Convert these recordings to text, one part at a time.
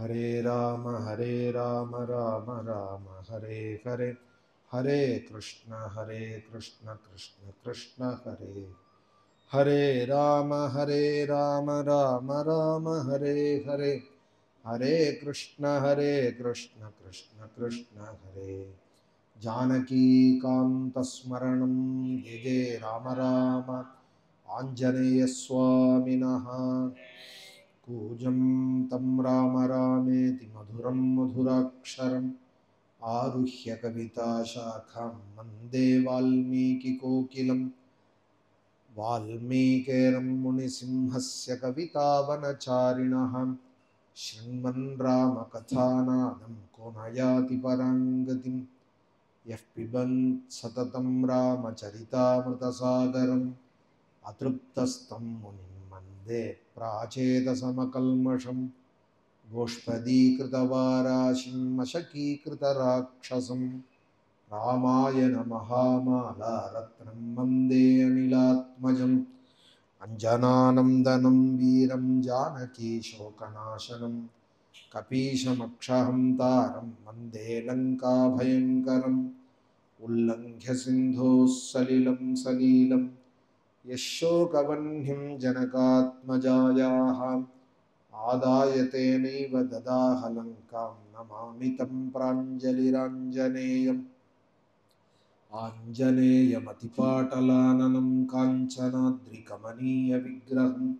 हरे राम राम राम हरे हरे, हरे कृष्ण कृष्ण कृष्ण हरे हरे, राम राम राम हरे हरे, हरे कृष्ण कृष्ण कृष्ण हरे। जानकी कान्तस्मरणं जय जय राम राम आञ्जनेय स्वामिनः। कूजं तं राम रामेति मधुरं मधुराक्षरम् आरुह्य कविताशाखां वन्दे वाल्मीकिकोकिलं। वाल्मीकिर् मुनिसिंहस्य कवितावनचारिणः शृण्वन् रामकथानादं को न याति परां गतिम्। यः पिबन् सततं रामचरितामृतसागरम् अतृप्तस्तं मुनिं वन्दे प्राचेतसमकल्मषम्। गोष्पदीकृतवाराशिं मशकीकृतराक्षसं रामायण महामाला रत्नं वन्दे अनिलात्मजम्। अञ्जनानन्दनं वीरं जानकी शोकनाशनं कपीशमक्षहन्तारं वन्दे लङ्काभयङ्करम्। उल्लङ्घ्य सिन्धोः सलिलं सलीलं यशोकवह्निं जनकात्मजायाः आदाय तेनैव ददाह लङ्कां नमामि तं प्राञ्जलिराञ्जनेयम्। आञ्जनेयमतिपाटलाननं काञ्चनाद्रिकमनीयविग्रहं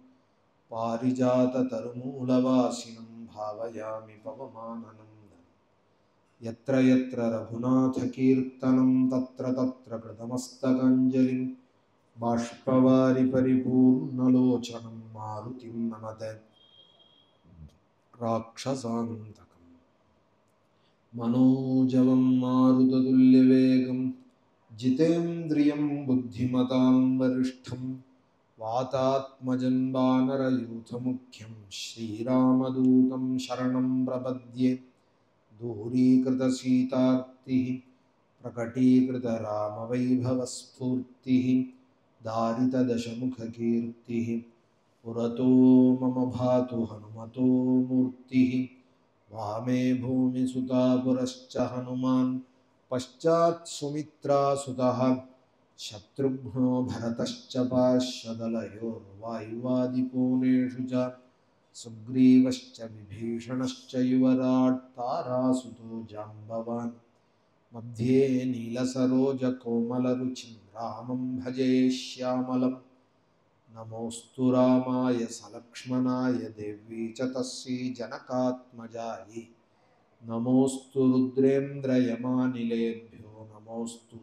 पारिजाततरुमूलवासिनं भावयामि पवमाननन्दम्। यत्र यत्र रघुनाथकीर्तनं तत्र तत्र कृतमस्तकाञ्जलिं बाष्पवारि परिपूर्णलोचनं मारुतिं नमत राक्षसान्तकम्। मनोजवं मारुततुल्यवेगं जितेन्द्रियं बुद्धिमतां वरिष्ठं वातात्मजं वानरयूथमुख्यं श्रीरामदूतं शरणं प्रपद्ये। दूरीकृतसीतार्तिः प्रकटीकृतरामवैभवस्फूर्तिः दारितदशमुखकीर्तिः पुरतो मम भातु हनुमतो मूर्तिः। वामे भूमिसुता पुरश्च हनुमान् पश्चात् सुमित्रासुतः शत्रुघ्नो भरतश्च पार्श्वदलयोर्वायुवादिकोणेषु च सुग्रीवश्च विभीषणश्च युवराट् तारासुतो जाम्बवान्। मध्ये नीलसरोजकोमलरुचिं रामं भजे श्यामलम्। नमोऽस्तु रामाय सलक्ष्मणाय देव्यै च तस्यै जनकात्मजायै। नमोऽस्तु रुद्रेन्द्रयमानिलेभ्यो नमोऽस्तु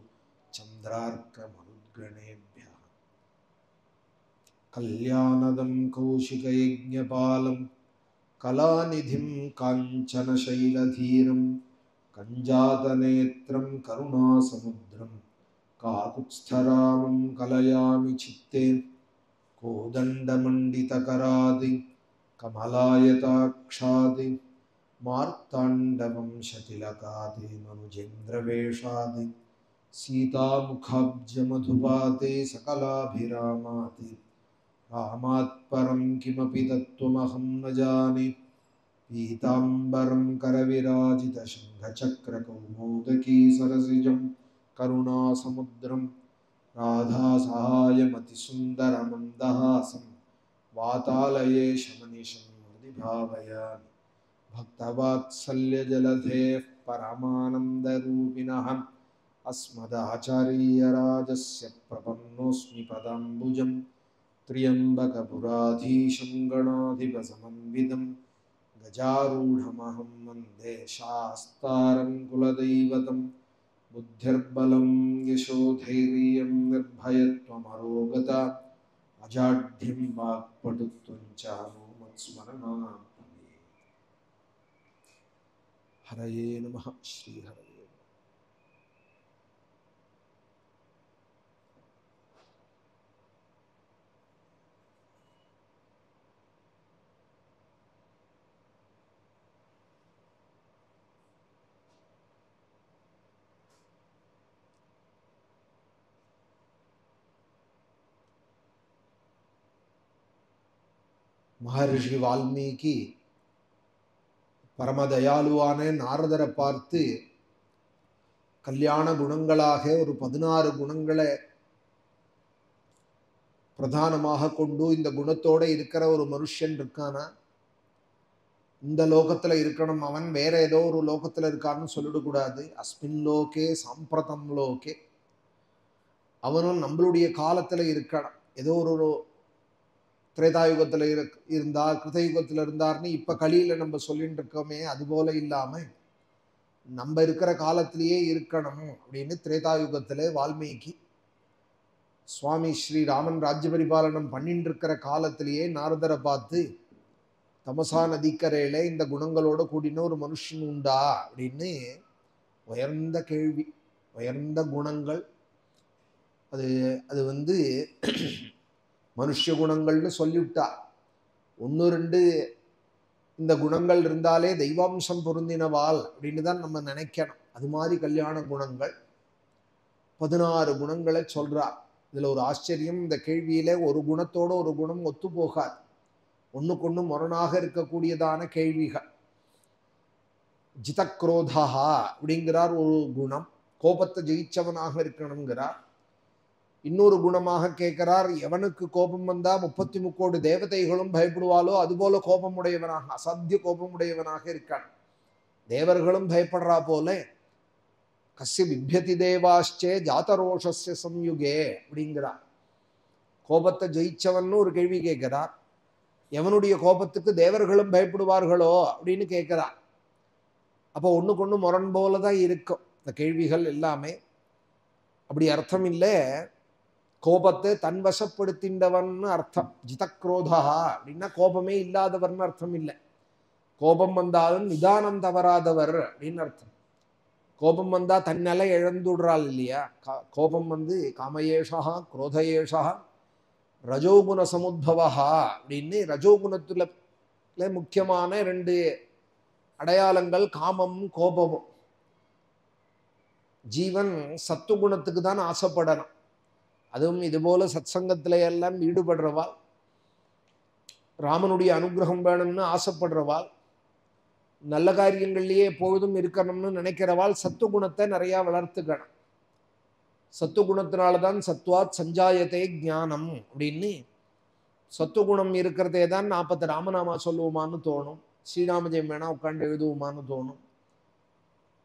चन्द्रार्कमरुद्गणेभ्यः। कल्याणदं कौशिकयज्ञपालं कलानिधिं काञ्चनशैलधीरं कञ्जातनेत्रं करुणासमुद्रं काकुत्स्थरामं कलयामि चित्ते। कोदण्डमण्डितकरादि कमलायताक्षादि मार्ताण्डवंशतिलकादि मनुजेन्द्रवेषादि सीतामुखाब्जमधुपाते सकलाभिरामादि। रामात् परं किमपि तत्त्वमहं न जाने। पीताम्बरं करविराजितशङ्खचक्रकौमोदकी सरसिजं करुणासमुद्रं राधासहायमतिसुन्दरमन्दहासं वातालयेशमनिशं हृदि भावयामि। भक्तवात्सल्यजलधेः परमानन्दरूपिणः अस्मदाचार्यराजस्य प्रपन्नोऽस्मि पदाम्बुजं। त्र्यम्बकपुराधीशं गणाधिपसमन्वितं गजारूढमहं वन्दे शास्तारं कुलदैवतं। बुद्धिर्बलं यशोधैर्यं निर्भयत्वमरोगता अजाड्यं वाक्पटुत्वं च हनुमत्स्मरणात्। हरये नमः। श्रीहरये। महर्षि वाल्मीकि பரமதயாலுவான நாரதரை பார்த்து கல்யாண குணங்களாக ஒரு 16 குணங்களை பிரதானமாக கொண்டு இந்த குணத்தோட இருக்கிற ஒரு மனுஷன் இருக்கானா, இந்த லோகத்துல இருக்கணும், அவன் வேற ஏதோ ஒரு லோகத்துல இருக்கான்னு சொல்லிடக்கூடாது. அஸ்மின் லோகே சாம்பிரதம் லோகே, அவனும் நம்மளுடைய காலத்துல இருக்கணும். ஏதோ ஒரு திரேதாயுகத்துல இருந்தார், கிருதயுகத்துல இருந்தார்னு இப்ப கலியில நம்ம சொல்லிட்டு இருக்கோமே, அது போல இல்லாம நம்ம இருக்கிற காலத்திலேயே இருக்கணும் அப்படின்னு திரேதாயுகத்துல வால்மீகி சுவாமி ஸ்ரீராமன் ராஜ்ய பரிபாலனம் பண்ணிட்டு இருக்கிற காலத்திலேயே நாரதரை பார்த்து, தமசா நதிக்கரையில இந்த குணங்களோட கூடின ஒரு மனுஷன் உண்டா அப்படின்னு உயர்ந்த கேள்வி, உயர்ந்த குணங்கள். அது அது மனுஷ குணங்கள்னு சொல்லிவிட்டா. 1-2 இந்த குணங்கள் இருந்தாலே தெய்வாம்சம் பொருந்தினவாள் அப்படின்னு தான் நம்ம நினைக்கணும். அது மாதிரி கல்யாண குணங்கள் 16 குணங்களை சொல்றார். இதுல ஒரு ஆச்சரியம், இந்த கேள்வியில ஒரு குணத்தோட ஒரு குணம் ஒத்து போகாது, ஒண்ணுக்கொண்ணு முரணாக இருக்கக்கூடியதான கேள்விகள். ஜிதக்ரோதா அப்படிங்கிறார் ஒரு குணம், கோபத்தை ஜெயிச்சவனாக இருக்கணுங்கிறார். இன்னொரு குணமாக கேட்கிறார், எவனுக்கு கோபம் வந்தா 33 தேவதைகளும் பயப்படுவாளோ அதுபோல கோபமுடையவனாக, அசாத்திய கோபமுடையவனாக இருக்கான். தேவர்களும் பயப்படுறா போல, கஸ்ய பிப்யதி தேவாச்சே ஜாதரோஷஸ்ய சம்யுகே அப்படிங்கிறார். கோபத்தை ஜெயிச்சவன் ஒரு கேள்வி கேட்கிறார். எவனுடைய கோபத்துக்கு தேவர்களும் பயப்படுவார்களோ அப்படின்னு கேட்கிறார். அப்போ ஒண்ணுக்கொண்ணு முரண் போலதான் இருக்கும் இந்த கேள்விகள் எல்லாமே. அப்படி அர்த்தம் இல்லை, கோபத்தை தன்வசப்படுத்தின்றவன் அர்த்தம். ஜிதக்ரோதா அப்படின்னா கோபமே இல்லாதவர்னு அர்த்தம் இல்லை. கோபம் வந்தாலும் நிதானம் தவறாதவர் அப்படின்னு அர்த்தம். கோபம் வந்தா தன்னலை இழந்துடுறாள் இல்லையா. கோபம் காமயேஷா குரோதயேஷா ரஜோகுண சமுத்பவா அப்படின்னு, ரஜோகுணத்துல முக்கியமான 2 அடையாளங்கள் காமமும் கோபமும். ஜீவன் சத்துவகுணத்துக்கு தான் ஆசைப்படணும். அதுவும் இதுபோல சத்சங்கத்தில எல்லாம் ஈடுபடுறவாள், ராமனுடைய அனுகிரகம் வேணும்னு ஆசைப்படுறவாள், நல்ல காரியங்கள்லயே எப்பொழுதும் இருக்கணும்னு நினைக்கிறவாள் சத்துவகுணத்தை நிறைய வளர்த்துக்கணும். சத்துவகுணத்தினால்தான் சத்வாத் சஞ்சாயத்தே ஞானம் அப்படின்னு, சத்துவகுணம் இருக்கிறதே தான் 40 ராமநாமா சொல்லுவோமான்னு தோணும், ஸ்ரீராமஜெயம் வேணா உட்காந்து எழுதுவோமான்னு தோணும்,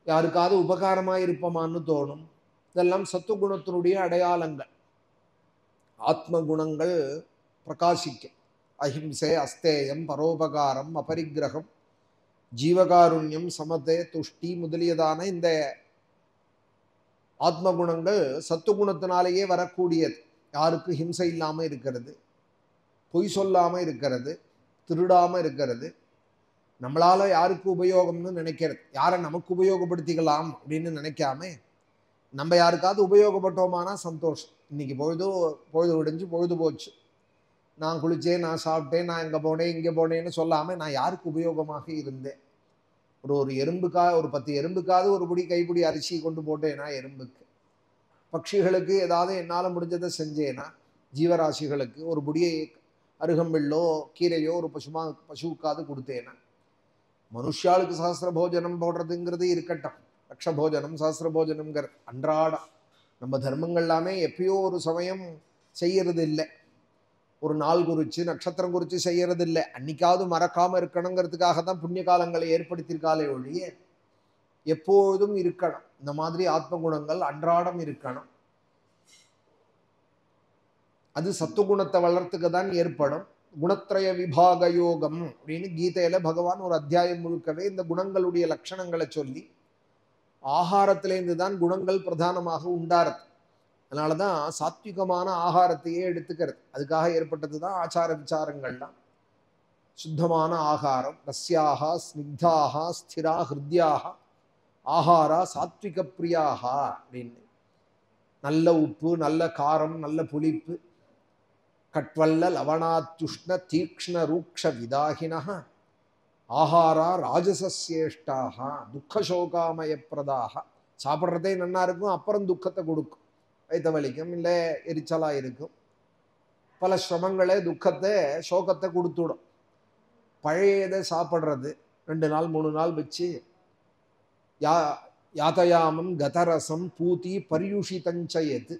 யாருக்காவது உபகாரமா இருப்போமான்னு தோணும். இதெல்லாம் சத்துவகுணத்தினுடைய அடையாளங்கள். ஆத்ம குணங்கள் பிரகாசிக்கும். அஹிம்சை, அஸ்தேயம், பரோபகாரம், அபரிக்கிரகம், ஜீவகாருண்யம், சமதே, துஷ்டி முதலியதான இந்த ஆத்ம குணங்கள் சத்துவகுணத்தினாலேயே வரக்கூடியது. யாருக்கு ஹிம்சை இல்லாம இருக்கிறது, பொய் சொல்லாம இருக்கிறது, திருடாம இருக்கிறது, நம்மளால யாருக்கு உபயோகம்னு நினைக்கிறது, யாரை நமக்கு உபயோகப்படுத்திக்கலாம் அப்படின்னு நினைக்காம நம்ம யாருக்காவது உபயோகப்பட்டோமானா சந்தோஷம். இன்னைக்கு பொழுது விடிஞ்சு பொழுது போச்சு, நான் குளிச்சேன், நான் சாப்பிட்டேன், நான் எங்கே போனேன் இங்கே போனேன்னு சொல்லாமல் நான் யாருக்கு உபயோகமாக இருந்தேன். ஒரு எறும்புக்காக, ஒரு 10 எறும்புக்காவது ஒரு பிடி கைப்பிடி அரிசி கொண்டு போட்டேனா எறும்புக்கு, பட்சிகளுக்கு ஏதாவது என்னால் முடிஞ்சதை செஞ்சேனா, ஜீவராசிகளுக்கு ஒரு பிடியை அருகம்பிள்ளோ கீரையோ ஒரு பசுவுக்காவது கொடுத்தேனா. மனுஷாளுக்கு சஹஸ்ர போஜனம் போடுறதுங்கிறது இருக்கட்டும், லட்ச போஜனம் சஹஸ்ர போஜனம்ங்கிற அன்றாடம் நம்ம தர்மங்கள் எல்லாமே எப்பயோ ஒரு சமயம் செய்யறது இல்லை. ஒரு நாள் குறித்து நட்சத்திரம் குறித்து செய்யறது இல்லை. அன்னைக்காவது மறக்காம இருக்கணுங்கிறதுக்காக தான் புண்ணிய காலங்களை ஏற்படுத்தியிருக்காலே ஒழிய எப்போதும் இருக்கணும். இந்த மாதிரி ஆத்ம குணங்கள் அன்றாடம் இருக்கணும். அது சத்துவகுணத்தை வளர்த்துக்க தான் ஏற்படும். குணத்ரய விபாக யோகம் அப்படின்னு கீதையில பகவான் ஒரு அத்தியாயம் முழுக்கவே இந்த குணங்களுடைய லட்சணங்களை சொல்லி, ஆகாரத்திலேருந்து தான் குணங்கள் பிரதானமாக உண்டாருது. அதனாலதான் சாத்விகமான ஆகாரத்தையே எடுத்துக்கிறது. அதுக்காக ஏற்பட்டது தான் ஆச்சார விசாரங்கள்லாம். சுத்தமான ஆகாரம், ரஸ்யாக ஸ்னிக்தாக ஸ்திரா ஹிருத்யாக ஆகாரா சாத்விக பிரியாக அப்படின்னு, நல்ல உப்பு, நல்ல காரம், நல்ல புளிப்பு, கட்வல்ல லவணாத்யுஷ்ண தீக்ஷ்ண ரூக்ஷ விதாகின ஆகாரா ராஜசஸ்யேஷ்டாக துக்கசோகாமய பிரதாக. சாப்பிட்றதே நன்னா இருக்கும், அப்புறம் துக்கத்தை கொடுக்கும், வயிற்று வலிக்கும், இல்லை எரிச்சலா இருக்கும், பல சிரமங்களே துக்கத்தை சோகத்தை கொடுத்துடும். பழையதை சாப்பிட்றது, 2 நாள் 3 நாள் வச்சு யாத்தயாமம் கதரசம் பூதி பரியூஷிதஞ்சயது.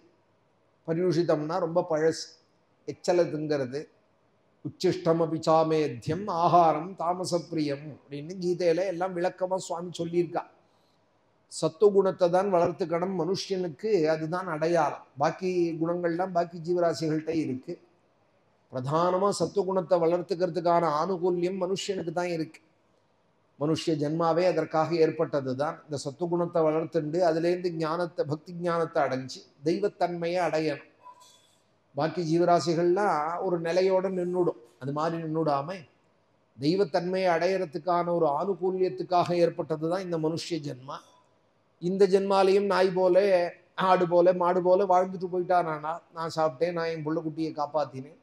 பரியூஷிதம்னா ரொம்ப பழசு, எச்சலதுங்கிறது. உச்சிஷ்டம் அபிச்சாமேத்தியம் ஆகாரம் தாமசப்பிரியம் அப்படின்னு கீதையில எல்லாம் விளக்கமா சுவாமி சொல்லியிருக்கா. சத்துவகுணத்தை தான் வளர்த்துக்கணும் மனுஷனுக்கு, அதுதான் அடையாளம். பாக்கி குணங்கள்லாம் பாக்கி ஜீவராசிகள்கிட்ட இருக்கு. பிரதானமா சத்துவகுணத்தை வளர்த்துக்கிறதுக்கான ஆனுகூல்யம் மனுஷனுக்கு தான் இருக்கு. மனுஷ ஜென்மாவே அதற்காக ஏற்பட்டது தான். இந்த சத்துவகுணத்தை வளர்த்துண்டு அதுலேருந்து ஞானத்தை, பக்தி ஞானத்தை அடைஞ்சு தெய்வத்தன்மையை அடையணும். பாக்கி ஜீவராசிகள்லாம் ஒரு நிலையோட நின்றுடும். அது மாதிரி நின்றுடாம தெய்வத்தன்மையை அடையறதுக்கான ஒரு ஆனுகூல்யத்துக்காக ஏற்பட்டது தான் இந்த மனுஷ ஜென்மா. இந்த ஜென்மாலையும் நாய் போல, ஆடு போல, மாடு போல வாழ்ந்துட்டு போயிட்டானா, நான் சாப்பிட்டேன், நான் என் பிள்ளைக்குட்டியை காப்பாத்தினேன்,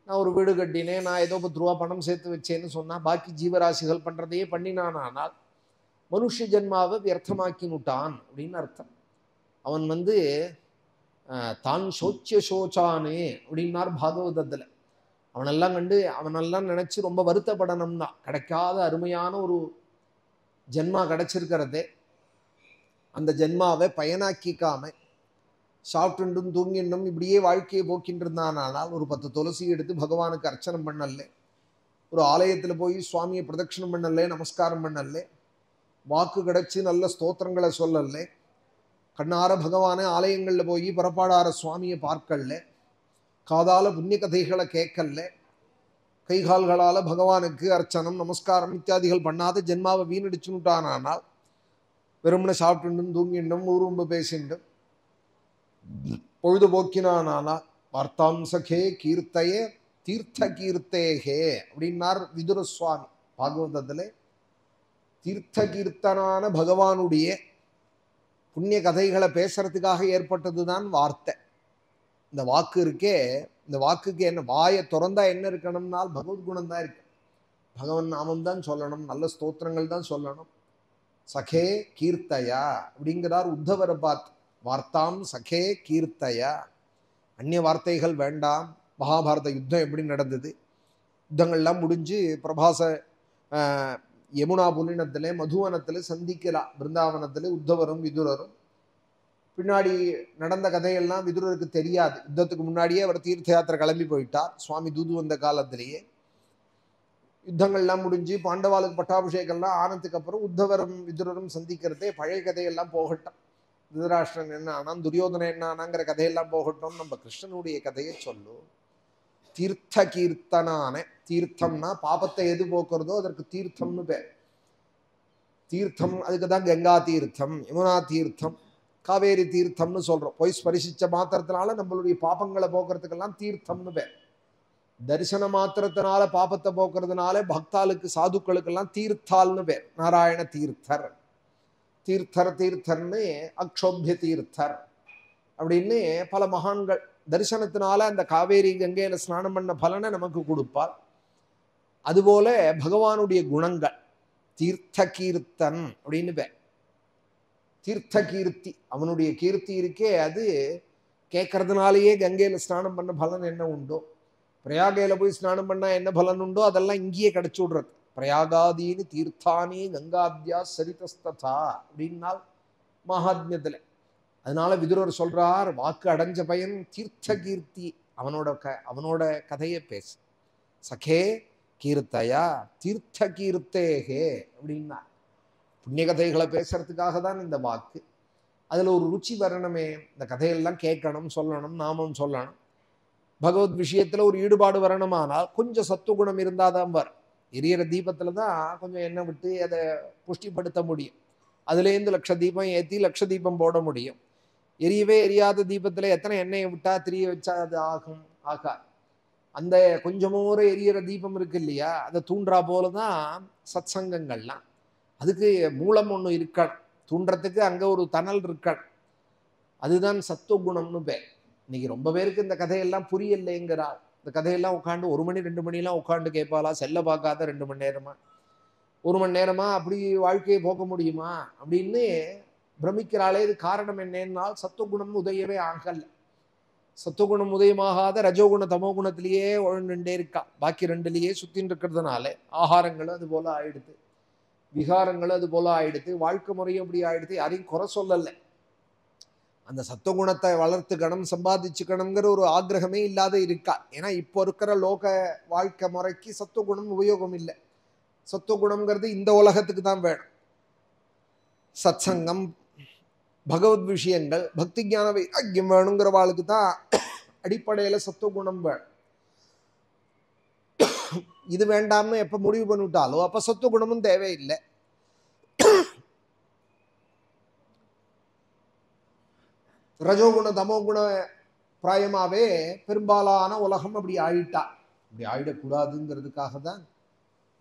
நான் ஒரு வீடு கட்டினேன், நான் ஏதோ 10 ரூபா பணம் சேர்த்து வச்சேன்னு சொன்னா பாக்கி ஜீவராசிகள் பண்றதையே பண்ணினானால் மனுஷ ஜென்மாவை வியர்த்தமாக்கினுட்டான் அப்படின்னு அர்த்தம். அவன் தான் சோச்சிய சோச்சானே அப்படின்னார் பாகவதத்துல. அவனெல்லாம் கண்டு அவனெல்லாம் நினைச்சு ரொம்ப வருத்தப்படணும்னா, கிடைக்காத அருமையான ஒரு ஜென்மா கிடைச்சிருக்கிறதே, அந்த ஜென்மாவை பயனாக்கிக்காம சாப்பிட்டுண்டும் தூங்கிண்டும் இப்படியே வாழ்க்கையை போக்கின்னு இருந்தானால் ஒரு 10 துளசி எடுத்து பகவானுக்கு அர்ச்சனை பண்ணல, ஒரு ஆலயத்தில் போய் சுவாமியை பிரதட்சணம் பண்ணல, நமஸ்காரம் பண்ணல, வாக்கு கிடைச்சி நல்ல ஸ்தோத்திரங்களை சொல்லல, கண்ணார பகவானை ஆலயங்களில் போய் புறப்பாடார சுவாமியை பார்க்கல, காதால புண்ணிய கதைகளை கேட்கல, கைகால்களால் பகவானுக்கு அர்ச்சனம் நமஸ்காரம் இத்தியாதிகள் பண்ணாத ஜென்மாவை வீணடிச்சுட்டானால், வெறுமனை சாப்பிட்டுண்டும் தூங்கிண்டும் ஊரும்பு பேசிண்டும் பொழுதுபோக்கினானா வார்த்தாம் சகே கீர்த்தையே தீர்த்த கீர்த்தேகே அப்படின்னார் விதுர சுவாமி பாகவதத்திலே. தீர்த்த கீர்த்தனான பகவானுடைய புண்ணிய கதைகளை பேசுறதுக்காக ஏற்பட்டது தான் வார்த்தை. இந்த வாக்கு இருக்கே, இந்த வாக்குக்கு என்ன, வாயை திறந்தா என்ன இருக்கணும்னால் பகவத்குணம் தான் இருக்கு. பகவன் நாமம் தான் சொல்லணும், நல்ல ஸ்தோத்திரங்கள் தான் சொல்லணும். சகே கீர்த்தயா அப்படிங்கிறார் உத்தவரை பார்த்து. வார்த்தாம் சகே கீர்த்தயா, அந்நிய வார்த்தைகள் வேண்டாம். மகாபாரத யுத்தம் எப்படி நடந்தது, யுத்தங்கள்லாம் முடிஞ்சு பிரபாச யமுனா புலினத்திலே மதுவனத்தில் சந்திக்கலாம். பிருந்தாவனத்தில் உத்தவரும் விதுரரும். பின்னாடி நடந்த கதையெல்லாம் விதுரருக்கு தெரியாது. யுத்தத்துக்கு முன்னாடியே அவர் தீர்த்த யாத்திரை கிளம்பி போயிட்டார், சுவாமி தூது வந்த காலத்திலேயே. யுத்தங்கள்லாம் முடிஞ்சு பாண்டவாளுக்கு பட்டாபிஷேகம்லாம் ஆனதுக்கு அப்புறம் உத்தவரும் விதுரரும் சந்திக்கிறதே பழைய கதையெல்லாம் போகட்டும். திருதராஷ்டிரன் என்ன ஆனான், துரியோதனன் என்ன ஆனாங்கிற கதையெல்லாம் போகட்டும், நம்ம கிருஷ்ணனுடைய கதையை சொல்லும். தீர்த்த கீர்த்தனான, தீர்த்தம்னா பாபத்தை எது போக்குறதோ அதற்கு தீர்த்தம்னு பேர். தீர்த்தம் அதுக்கு தான் கங்கா தீர்த்தம், யமுனா தீர்த்தம், காவேரி தீர்த்தம்னு சொல்றோம். போய் ஸ்பரிசிச்ச மாத்திரத்தினால நம்மளுடைய பாபங்களை போக்குறதுக்கெல்லாம் தீர்த்தம்னு பேர். தரிசன மாத்திரத்தினால பாபத்தை போக்குறதுனால பக்தாளுக்கு சாதுக்களுக்கெல்லாம் தீர்த்தால்னு பேர். நாராயண தீர்த்தர், தீர்த்தர் தீர்த்தர்னு அக்ஷோபிய தீர்த்தர் அப்படின்னு பல மகான்கள் தரிசனத்தினால அந்த காவேரி கங்கையில ஸ்நானம் பண்ண பலனை நமக்கு கொடுப்பார். அதுபோல பகவானுடைய குணங்கள் தீர்த்த கீர்த்தன் அப்படின்னு பேர். தீர்த்த கீர்த்தி, அவனுடைய கீர்த்தி இருக்கே, அது கேட்கறதுனாலேயே கங்கையில ஸ்நானம் பண்ண பலன் என்ன உண்டோ, பிரயாகையில போய் ஸ்நானம் பண்ணா என்ன பலன் உண்டோ அதெல்லாம் இங்கேயே கிடைச்சு விடுறது. பிரயாகாதீனி தீர்த்தானி கங்காத்யா சரிதஸ்ததா அப்படின்னால் மகாத்மியத்துல. அதனால விதுரர் சொல்றார், வாக்கு அடைஞ்ச பயன் தீர்த்த கீர்த்தி, அவனோட கதையை பேசு. சகே கீர்த்தையா தீர்த்த கீர்த்தேகே அப்படின்னா புண்ணிய கதைகளை பேசுறதுக்காக தான் இந்த வாக்கு. அதுல ஒரு ருச்சி வரணுமே, இந்த கதையெல்லாம் கேட்கணும், சொல்லணும், நாமம் சொல்லணும். பகவத் விஷயத்துல ஒரு ஈடுபாடு வரணுமானால் கொஞ்சம் சத்துவகுணம் இருந்தாதான் வரும். எரியற தீபத்துல தான் கொஞ்சம் எண்ணெய் விட்டு அதை புஷ்டிப்படுத்த முடியும். அதுலேருந்து லட்ச தீபம் ஏற்றி லட்ச தீபம் போட முடியும். எரியவே எரியாத தீபத்துல எத்தனை எண்ணெயை விட்டா திரிய வச்சா அது ஆகும், ஆகாது. அந்த கொஞ்சமோர எரியற தீபம் இருக்கு இல்லையா, அதை தூண்டுறா போலதான் சத் சங்கங்கள்லாம். அதுக்கு மூலம் ஒண்ணு இருக்கணும், தூண்டுறதுக்கு அங்க ஒரு தணல் இருக்கணும். அதுதான் சத்துவகுணம்னு பேர். இன்னைக்கு ரொம்ப பேருக்கு இந்த கதையெல்லாம் புரியலைங்கிறாள். இந்த கதையெல்லாம் உட்காந்து 1 மணி 2 மணிலாம் உட்காந்து கேட்பாளா, செல்ல பார்க்காத 2 மணி நேரமா 1 மணி நேரமா அப்படி வாழ்க்கையை போக்க முடியுமா அப்படின்னு பிரமிக்கிறாளே. இது காரணம் என்னன்னால் சத்துவகுணம் உதயவே ஆகல. சத்துவகுணம் உதயமாகாத ரஜோகுண தமோகுணத்திலேயே உழண்டுட்டே இருக்கா. பாக்கி ரெண்டுலேயே சுத்தின்னு இருக்கிறதுனால ஆகாரங்களும் அது போல ஆயிடுது, விகாரங்களும் அது போல ஆயிடுது, வாழ்க்கை முறையும் அப்படி ஆயிடுது. யாரையும் குறை சொல்லலை. அந்த சத்துவகுணத்தை வளர்த்துக்கணும், சம்பாதிச்சுக்கணுங்கிற ஒரு ஆக்கிரகமே இல்லாத இருக்கா. ஏன்னா இப்போ இருக்கிற லோக வாழ்க்கை முறைக்கு சத்துவகுணம் உபயோகம் இல்லை. சத்துவகுணம்ங்கிறது இந்த உலகத்துக்கு தான் வேணும். சத்சங்கம், பகவத் விஷயங்கள், பக்தி ஞான வைராக்கியம் வேணுங்கிறவாளுக்கு தான் அடிப்படையில் சத்துவகுணம் வேணும். இது வேண்டாம்னு எப்போ முடிவு பண்ணிவிட்டாலோ அப்போ சத்துவகுணமும் தேவையில்லை. ரஜோகுண தமோகுண பிராயமாவே பெரும்பாலான உலகம் அப்படி ஆயிட்டா. அப்படி ஆயிடக்கூடாதுங்கிறதுக்காக தான்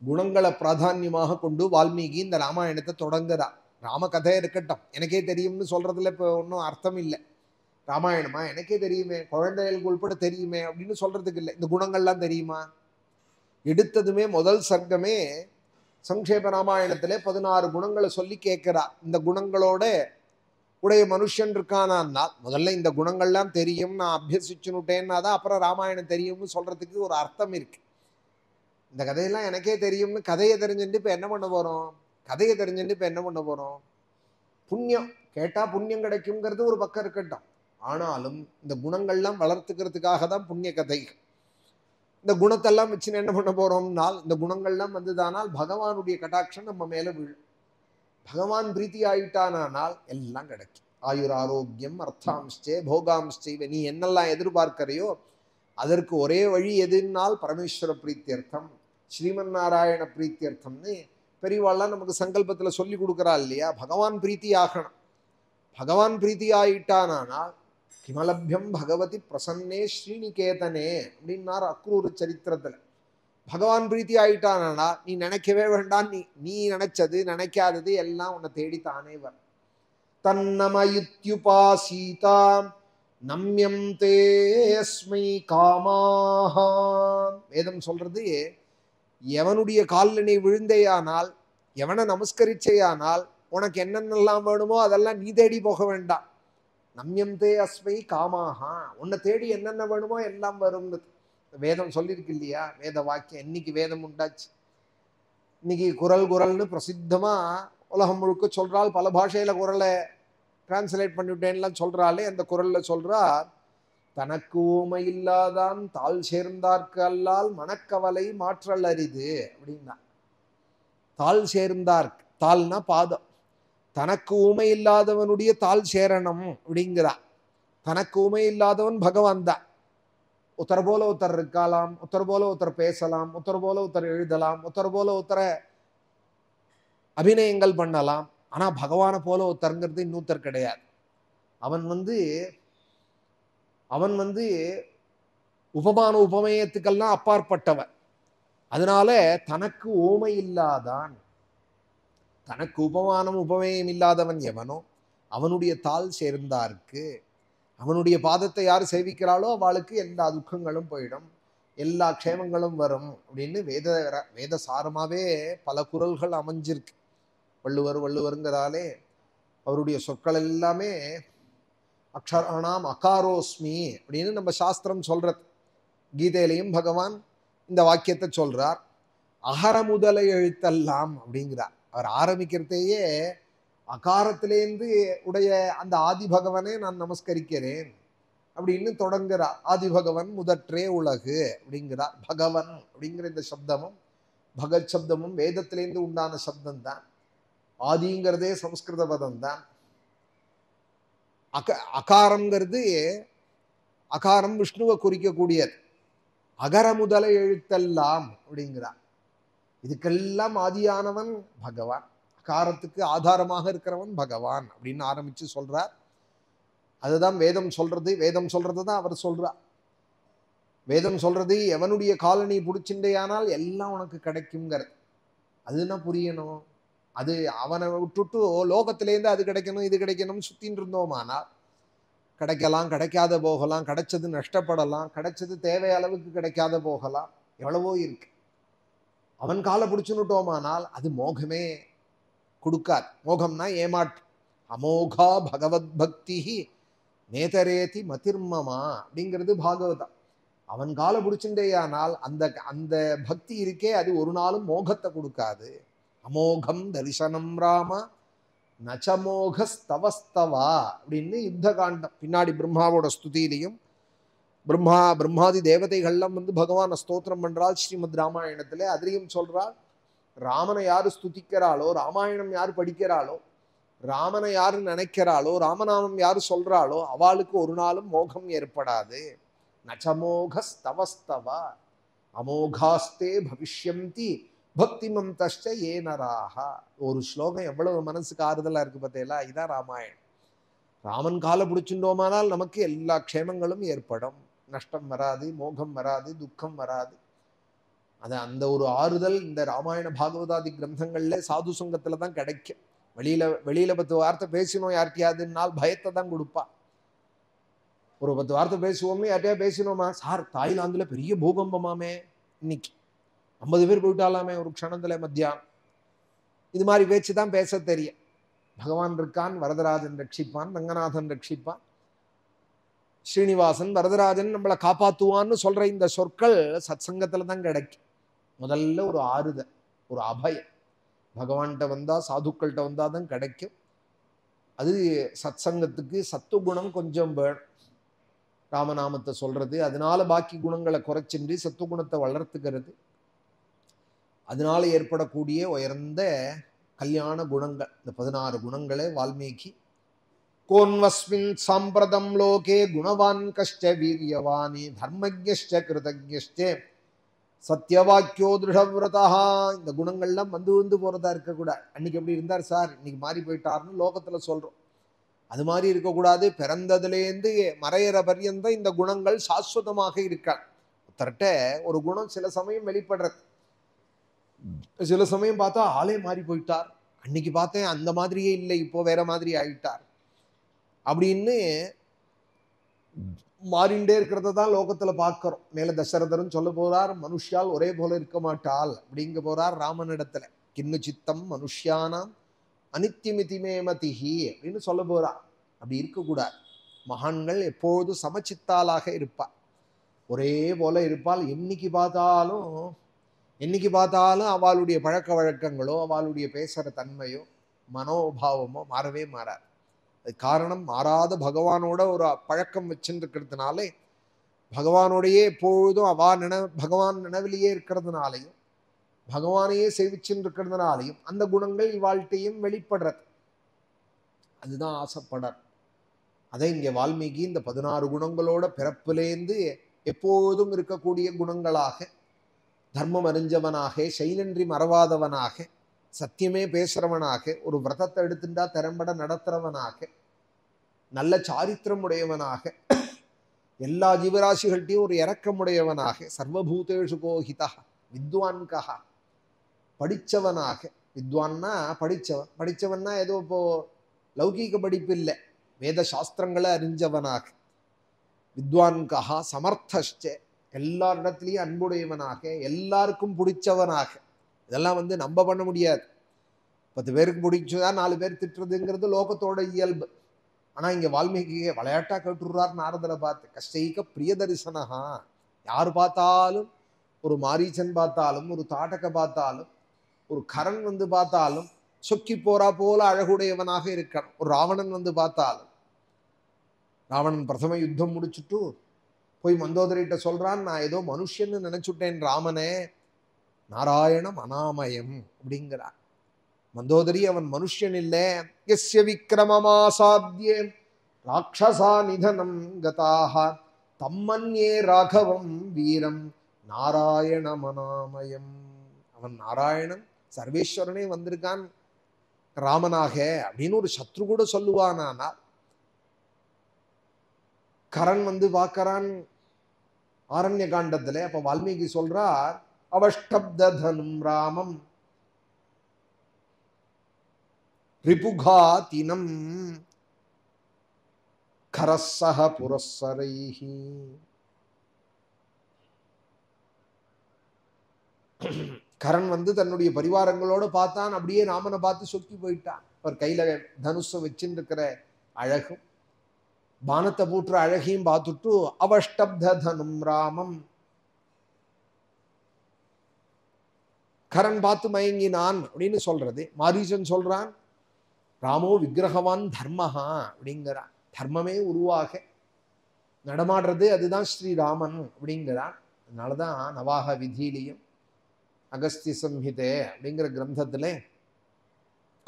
குணங்களை பிராதான்யமாக கொண்டு வால்மீகி இந்த ராமாயணத்தை தொடங்குறா. ராம கதை இருக்கட்டும், எனக்கே தெரியும்னு சொல்றதுல இப்போ ஒன்றும் அர்த்தம் இல்லை. ராமாயணமா எனக்கே தெரியுமே, குழந்தைகளுக்கு உள்பட தெரியுமே அப்படின்னு சொல்றதுக்கு இல்லை. இந்த குணங்கள்லாம் தெரியுமா? எடுத்ததுமே முதல் சர்க்கமே சங்கேப ராமாயணத்திலே 16 குணங்களை சொல்லி கேட்கிறா. இந்த குணங்களோட உடைய மனுஷன் இருக்கானா, முதல்ல இந்த குணங்கள்லாம் தெரியும், நான் அபியசிச்சுனுட்டேன்னா தான் அப்புறம் ராமாயணம் தெரியும்னு சொல்றதுக்கு ஒரு அர்த்தம் இருக்கு. இந்த கதையெல்லாம் எனக்கே தெரியும்னு கதையை தெரிஞ்சுட்டு இப்போ என்ன பண்ண போறோம்? கதையை தெரிஞ்சுட்டு இப்போ என்ன பண்ண போறோம்? புண்ணியம் கேட்டா புண்ணியம் கிடைக்குங்கிறது ஒரு பக்கம் இருக்கட்டும், ஆனாலும் இந்த குணங்கள்லாம் வளர்த்துக்கிறதுக்காக தான் புண்ணிய கதைகள். இந்த குணத்தெல்லாம் வச்சுன்னு என்ன பண்ண போறோம்னால், இந்த குணங்கள்லாம் வந்துதானால் பகவானுடைய கடாட்சம் நம்ம மேல விழும். பகவான் பிரீத்தி ஆயிட்டானால் எல்லாம் கிடைக்கும். ஆயுர் ஆரோக்கியம் அர்த்தாம்ஸ்டே போகாம்ஸ்டே, நீ என்னெல்லாம் எதிர்பார்க்கிறையோ அதற்கு ஒரே வழி எதுனால் பரமேஸ்வர பிரீத்தியர்த்தம், ஸ்ரீமன் நாராயண பிரீத்தியர்த்தம்னு பெரியவாள்லாம் நமக்கு சங்கல்பத்துல சொல்லி கொடுக்குறா இல்லையா? பகவான் பிரீத்தி ஆகணும். பகவான் பிரீத்தி ஆயிட்டானால் கிமலபியம் பகவதி பிரசன்னே ஸ்ரீநிகேதனே அப்படின்னார் அக்ரூர் சரித்திரத்துல. பகவான் பிரீத்தி ஆயிட்டானா நீ நினைக்கவே வேண்டாம், நீ நினைச்சது நினைக்காதது எல்லாம் உன்னை தேடி தானே வரும். தன்னமயுத்யுபாசீதா நம்யம் தேஸ்மை காமாக. வேதம் சொல்றது, எவனுடைய காலில் நீ விழுந்தேயானால், எவனை நமஸ்கரிச்சேயானால் உனக்கு என்னென்னலாம் வேணுமோ அதெல்லாம் நீ தேடி போக வேண்டாம். நம்யம் தே அஸ்மை காமாக, உன்னை தேடி என்னென்ன வேணுமோ எல்லாம் வரும்னு வேதம் சொல்லியிருக்கு இல்லையா? வேத வாக்கியம். இன்னைக்கு வேதம் உண்டாச்சு. இன்னைக்கு குரல்னு பிரசித்தமா உலகம் முழுக்க சொல்றாள். பல பாஷையில குரலை டிரான்ஸ்லேட் பண்ணிவிட்டேன்லாம் சொல்றாளே, அந்த குரல்ல சொல்றா, தனக்கு ஊமை இல்லாதான் தாழ் சேர்ந்தார்க்கு அல்லால் மனக்கவலை மாற்றல் அரிது அப்படின்னா. தாழ் சேர்ந்தார்க்கு, தாள்னா பாதம், தனக்கு ஊமை இல்லாதவனுடைய தாழ் சேரணம் அப்படிங்கிறா. தனக்கு ஊமை இல்லாதவன் பகவான் தான். ஒருத்தர் போல ஒருத்தர் இருக்கலாம், ஒருத்தர் போல ஒருத்தர் பேசலாம், ஒருத்தர் போல ஒருத்தர் எழுதலாம், ஒருத்தர் போல ஒருத்தர அபிநயங்கள் பண்ணலாம். ஆனா பகவானை போல ஒருத்தருங்கிறது இன்னொருத்தர் கிடையாது. அவன் வந்து உபமான உபமயத்துக்கெல்லாம் அப்பாற்பட்டவன். அதனால தனக்கு ஓமை இல்லாதான், தனக்கு உபமானம் உபமேயம் இல்லாதவன் எவனோ அவனுடைய தாள் சேர்ந்தார்க்கு, அவனுடைய பாதத்தை யார் சேவிக்கிறாளோ அவளுக்கு எல்லா துக்கங்களும் போயிடும், எல்லா க்ஷேமங்களும் வரும் அப்படின்னு வேத சாரமாவே பல குறள்கள் அமைஞ்சிருக்கு. வள்ளுவருங்கிறாலே அவருடைய சொற்கள் எல்லாமே அக்ஷராணாம் அகாரோஸ்மி அப்படின்னு நம்ம சாஸ்திரம் சொல்றது. கீதையிலையும் பகவான் இந்த வாக்கியத்தை சொல்றார். அகர முதல எழுத்தெல்லாம் அப்படிங்கிறார். அவர் ஆரம்பிக்கிறதையே அகாரத்திலேருந்து உடைய அந்த ஆதி பகவனை நான் நமஸ்கரிக்கிறேன் அப்படின்னு தொடங்குறார். ஆதி பகவன் முதற்றே உலகு அப்படிங்கிறார். பகவன் அப்படிங்கிற இந்த சப்தமும் பகத் சப்தமும் வேதத்திலேருந்து உண்டான சப்தம் தான். ஆதிங்கிறதே சம்ஸ்கிருத பதம் தான். அகாரம்ங்கிறது, அகாரம் விஷ்ணுவை குறிக்கக்கூடியது. அகர முதல எழுத்தெல்லாம் அப்படிங்கிறார். இதுக்கெல்லாம் ஆதியானவன் பகவான், அகாரத்துக்கு ஆதாரமாக இருக்கிறவன் பகவான் அப்படின்னு ஆரம்பிச்சு சொல்றார். அதுதான் வேதம் சொல்றது. வேதம் சொல்றது தான் அவர் சொல்றார். வேதம் சொல்றது எவனுடைய காலனி பிடிச்சிண்டையானால் எல்லாம் உனக்கு கிடைக்குங்கிறது. அதுதான் புரியணும். அது அவனை விட்டுட்டு லோகத்திலேருந்து அது கிடைக்கணும் இது கிடைக்கணும் சுத்தின்னு இருந்தோமானால் கிடைக்கலாம், கிடைக்காத போகலாம், கிடைச்சது நஷ்டப்படலாம், கிடைச்சது தேவை அளவுக்கு கிடைக்காத போகலாம், எவ்வளவோ இருக்கு. அவன் காலை பிடிச்சுன்னுட்டோமானால் அது மோகமே கொடுக்காது. மோகம்னா ஏமாற்று. அமோகா பகவத் பக்தி நேதரேதி மதிர்மமா அப்படிங்கிறது பாகவதம். அவன் காலை பிடிச்சுட்டேயானால் அந்த அந்த பக்தி இருக்கே அது ஒரு நாளும் மோகத்தை கொடுக்காது. அமோகம் தரிசனம் ராம நச்சமோகஸ்தவஸ்தவா அப்படின்னு யுத்த காண்டம். பின்னாடி பிரம்மாவோட ஸ்துதியிலையும் பிரம்மாதி தேவதைகள்லாம் வந்து பகவானை ஸ்தோத்திரம் பண்றாள் ஸ்ரீமத் ராமாயணத்துல. அதுலேயும் சொல்றாள், ராமனை யாரு ஸ்துதிக்கிறாளோ, ராமாயணம் யாரு படிக்கிறாளோ, ராமனை யாரு நினைக்கிறாளோ, ராமநாமம் யாரு சொல்றாளோ அவளுக்கு ஒரு நாளும் மோகம் ஏற்படாது. நச்சமோகஸ்தவஸ்தவா அமோகாஸ்தே பவிஷ்யந்தி பக்திமந்தஷ்ட ஏனராக. ஒரு ஸ்லோகம் எவ்வளவு மனசுக்கு ஆறுதலா இருக்கு பார்த்தீங்களா? இதான் ராமாயணம். ராமன் காலை பிடிச்சுட்டோமானால் நமக்கு எல்லா க்ஷேமங்களும் ஏற்படும். நஷ்டம் வராது, மோகம் வராது, துக்கம் வராது. அது அந்த ஒரு ஆறுதல் இந்த ராமாயண பாகவதாதி கிரந்தங்கள்ல சாது சங்கத்துல தான் கிடைக்கும். வெளியில 10 வார்த்தை பேசினோம் யார்கிட்டயாதுனால் பயத்தை தான் கொடுப்பா. ஒரு 10 வார்த்தை பேசுவோம்னு யார்கிட்டயா பேசினோமா, சார் தாய்லாந்துல பெரிய பூகம்பமாமே, இன்னைக்கு 50 பேர் போயிட்டாலாமே ஒரு க்ஷணத்துல மத்தியானம். இது மாதிரி பேச்சு தான் பேச தெரியும். பகவான் இருக்கான், வரதராஜன் ரட்சிப்பான், ரங்கநாதன் ரட்சிப்பான், ஸ்ரீனிவாசன் வரதராஜன் நம்மளை காப்பாத்துவான்னு சொல்ற இந்த சொற்கள் சத் சங்கத்துல தான் கிடைக்கும். முதல்ல ஒரு ஆறுதல், ஒரு அபயம் பகவான்கிட்ட வந்தா, சாதுக்கள்கிட்ட வந்தா தான் கிடைக்கும். அது சத் சங்கத்துக்கு சத்துவகுணம் கொஞ்சம் வேணும். ராமநாமத்தை சொல்றது, அதனால பாக்கி குணங்களை குறைச்சின்றி சத்துவகுணத்தை வளர்த்துக்கிறது. அதனால ஏற்படக்கூடிய உயர்ந்த கல்யாண குணங்கள், இந்த 16 குணங்களே வால்மீகி கோன்வஸ்மின் சாம்பிரதம் லோகே குணவான் கஷ்ட வீரியவானி தர்மஜ்ஞ கிருதஜ்ஞ சத்யவாக்கியோ திருடவிரதா. இந்த குணங்கள்லாம் வந்து போறதா இருக்கக்கூடாது. அன்னைக்கு எப்படி இருந்தார் சார், இன்னைக்கு மாறி போயிட்டாருன்னு லோகத்துல சொல்றோம். அது மாதிரி இருக்கக்கூடாது. பிறந்ததுலேருந்து மறையிற பர்யந்தம் இந்த குணங்கள் சாஸ்வதமாக இருக்காது. ஒருத்தர்கிட்ட ஒரு குணம் சில சமயம் வெளிப்படுறது, சில சமயம் பார்த்தா ஆளே மாறி போயிட்டார், அன்னைக்கு பார்த்தேன் அந்த மாதிரியே இல்லை, இப்போ வேற மாதிரி ஆயிட்டார் அப்படின்னு மாறிண்டே இருக்கிறத தான் லோகத்துல பார்க்கிறோம். மேல தசரதரும் சொல்ல போறார், மனுஷியால் ஒரே போல இருக்க மாட்டாள் அப்படிங்க போறார் ராமனிடத்துல. கிண்ணு சித்தம் மனுஷியானாம் அனித்தியமிதிமே மதிஹி அப்படின்னு சொல்ல போறார். அப்படி இருக்கக்கூடாது. மகான்கள் எப்போதும் சமச்சித்தாளாக இருப்பாள், ஒரே போல இருப்பாள். என்னைக்கு பார்த்தாலும் அவளுடைய பழக்க வழக்கங்களோ, அவளுடைய பேசுற தன்மையோ, மனோபாவமோ மாறவே மாறாது. அது காரணம், மாறாத பகவானோட ஒரு பழக்கம் வச்சுருக்கிறதுனாலே, பகவானோடையே எப்பொழுதும் பகவான் நினைவிலேயே இருக்கிறதுனாலையும், பகவானையே சேவிச்சுட்டு இருக்கிறதுனாலையும் அந்த குணங்கள் இவாழ்கிட்டையும் வெளிப்படுறது. அதுதான் ஆசைப்படுற. அதை இங்கே வால்மீகி இந்த 16 குணங்களோட பிறப்பிலேந்து எப்போதும் இருக்கக்கூடிய குணங்களாக, தர்மம் அறிஞ்சவனாக, செயலின்றி மறவாதவனாக, சத்தியமே பேசுறவனாக, ஒரு விரதத்தை எடுத்துட்டா திறம்பட நடத்துறவனாக, நல்ல சாரித்திரம் உடையவனாக, எல்லா ஜீவராசிகள்கிட்டையும் ஒரு இரக்கமுடையவனாக, சர்வபூதேஷு கோஹிதா வித்வான்கா, படித்தவனாக. வித்வான்னா படித்தவன்னா ஏதோ இப்போ லௌகீக படிப்பு இல்லை, வேத சாஸ்திரங்களை அறிஞ்சவனாக. வித்வான்கா சமர்த்தஷ்ட, எல்லாரிடத்துலையும் அன்புடையவனாக, எல்லாருக்கும் பிடிச்சவனாக. இதெல்லாம் நம்ம பண்ண முடியாது. 10 பேருக்கு பிடிச்சதா 4 பேர் திட்டுறதுங்கிறது லோகத்தோட இயல்பு. ஆனா இங்க வால்மீகி விளையாட்டா கேட்டுடுறார் நாரதரை பார்த்து, கஷ்டைக பிரிய தரிசனஹா. யார் பார்த்தாலும், ஒரு மாரீச்சன் பார்த்தாலும், ஒரு தாட்டக பார்த்தாலும், ஒரு கரண் பார்த்தாலும் சொக்கி போறா போல அழகுடையவனாக இருக்கணும். ஒரு ராவணன் பார்த்தாலும், ராவணன் பிரதம யுத்தம் முடிச்சுட்டு போய் மந்தோதரிட்ட சொல்றான், நான் ஏதோ மனுஷன்னு நினைச்சுட்டேன் ராமனே, நாராயணம் அனாமயம் அப்படிங்கிறான். மந்தோதரி அவன் மனுஷன் இல்லை. யஸ்ய விக்ரமமாசாத்யே ராட்சசா நிதனம் கதாக தம்மன்யே ராகவம் வீரம் நாராயணம் அனாமயம். அவன் நாராயணன் சர்வேஸ்வரனே வந்திருக்கான் ராமனாக அப்படின்னு ஒரு சத்ரு கூட சொல்லுவானா. கரண் பார்க்கறான் ஆரண்ய காண்டத்துல. அப்ப வால்மீகி சொல்றார், அவஷ்டப்தனும் ராமம் ரிபுகாதினம் கரஸ்ஸஹ புரஸ்ஸரைஹி. கரண் தன்னுடைய பரிவாரங்களோட பார்த்தான், அப்படியே ராமனை பார்த்து சொக்கி போயிட்டான். அவர் கையில தனுஷ வச்சுட்டு இருக்கிற அழகும், பானத்தை பூட்டுற அழகையும் பார்த்துட்டு அவஷ்டப்தனும் ராமம் கரன் பார்த்து மயங்கினான் அப்படின்னு சொல்றது. மாரீசன் சொல்றான் ராமோ விக்கிரகவான் தர்மஹா அப்படிங்கிறான். தர்மமே உருவாக நடமாடுறது அதுதான் ஸ்ரீராமன் அப்படிங்கிறான். அதனாலதான் நவாக விதியிலையும் அகஸ்திய சம்ஹிதே அப்படிங்கிற கிரந்தத்திலே,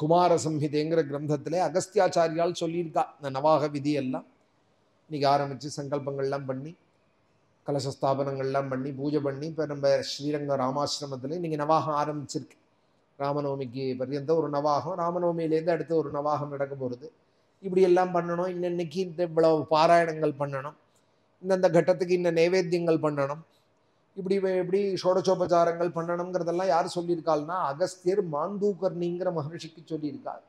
குமார சம்ஹிதைங்கிற கிரந்தத்திலே அகஸ்தியாச்சாரியால் சொல்லியிருக்கா இந்த நவாக விதி எல்லாம். இன்னைக்கு ஆரம்பிச்சு சங்கல்பங்கள்லாம் பண்ணி கலசஸ்தாபனங்கள்லாம் பண்ணி பூஜை பண்ணி இப்போ நம்ம ஸ்ரீரங்க ராமாசிரமத்தில் இன்னைக்கு நவாகம் ஆரம்பிச்சிருக்கு. ராமநவமிக்கு பர்யந்த ஒரு நவாகம், ராமநவமியிலேருந்து அடுத்து ஒரு நவாகம் நடக்க போகிறது. இப்படி எல்லாம் பண்ணணும். இன்னைக்கு இந்த இவ்வளவு பாராயணங்கள் பண்ணணும், இந்தந்த கட்டத்துக்கு இன்ன நைவேத்தியங்கள் பண்ணணும், இப்படி ஷோடசோபச்சாரங்கள் பண்ணணுங்கிறதெல்லாம் யார் சொல்லியிருக்காள்னா அகஸ்தியர் மாண்டூகர்ணிங்கிற மகர்ஷிக்கு சொல்லியிருக்காள்.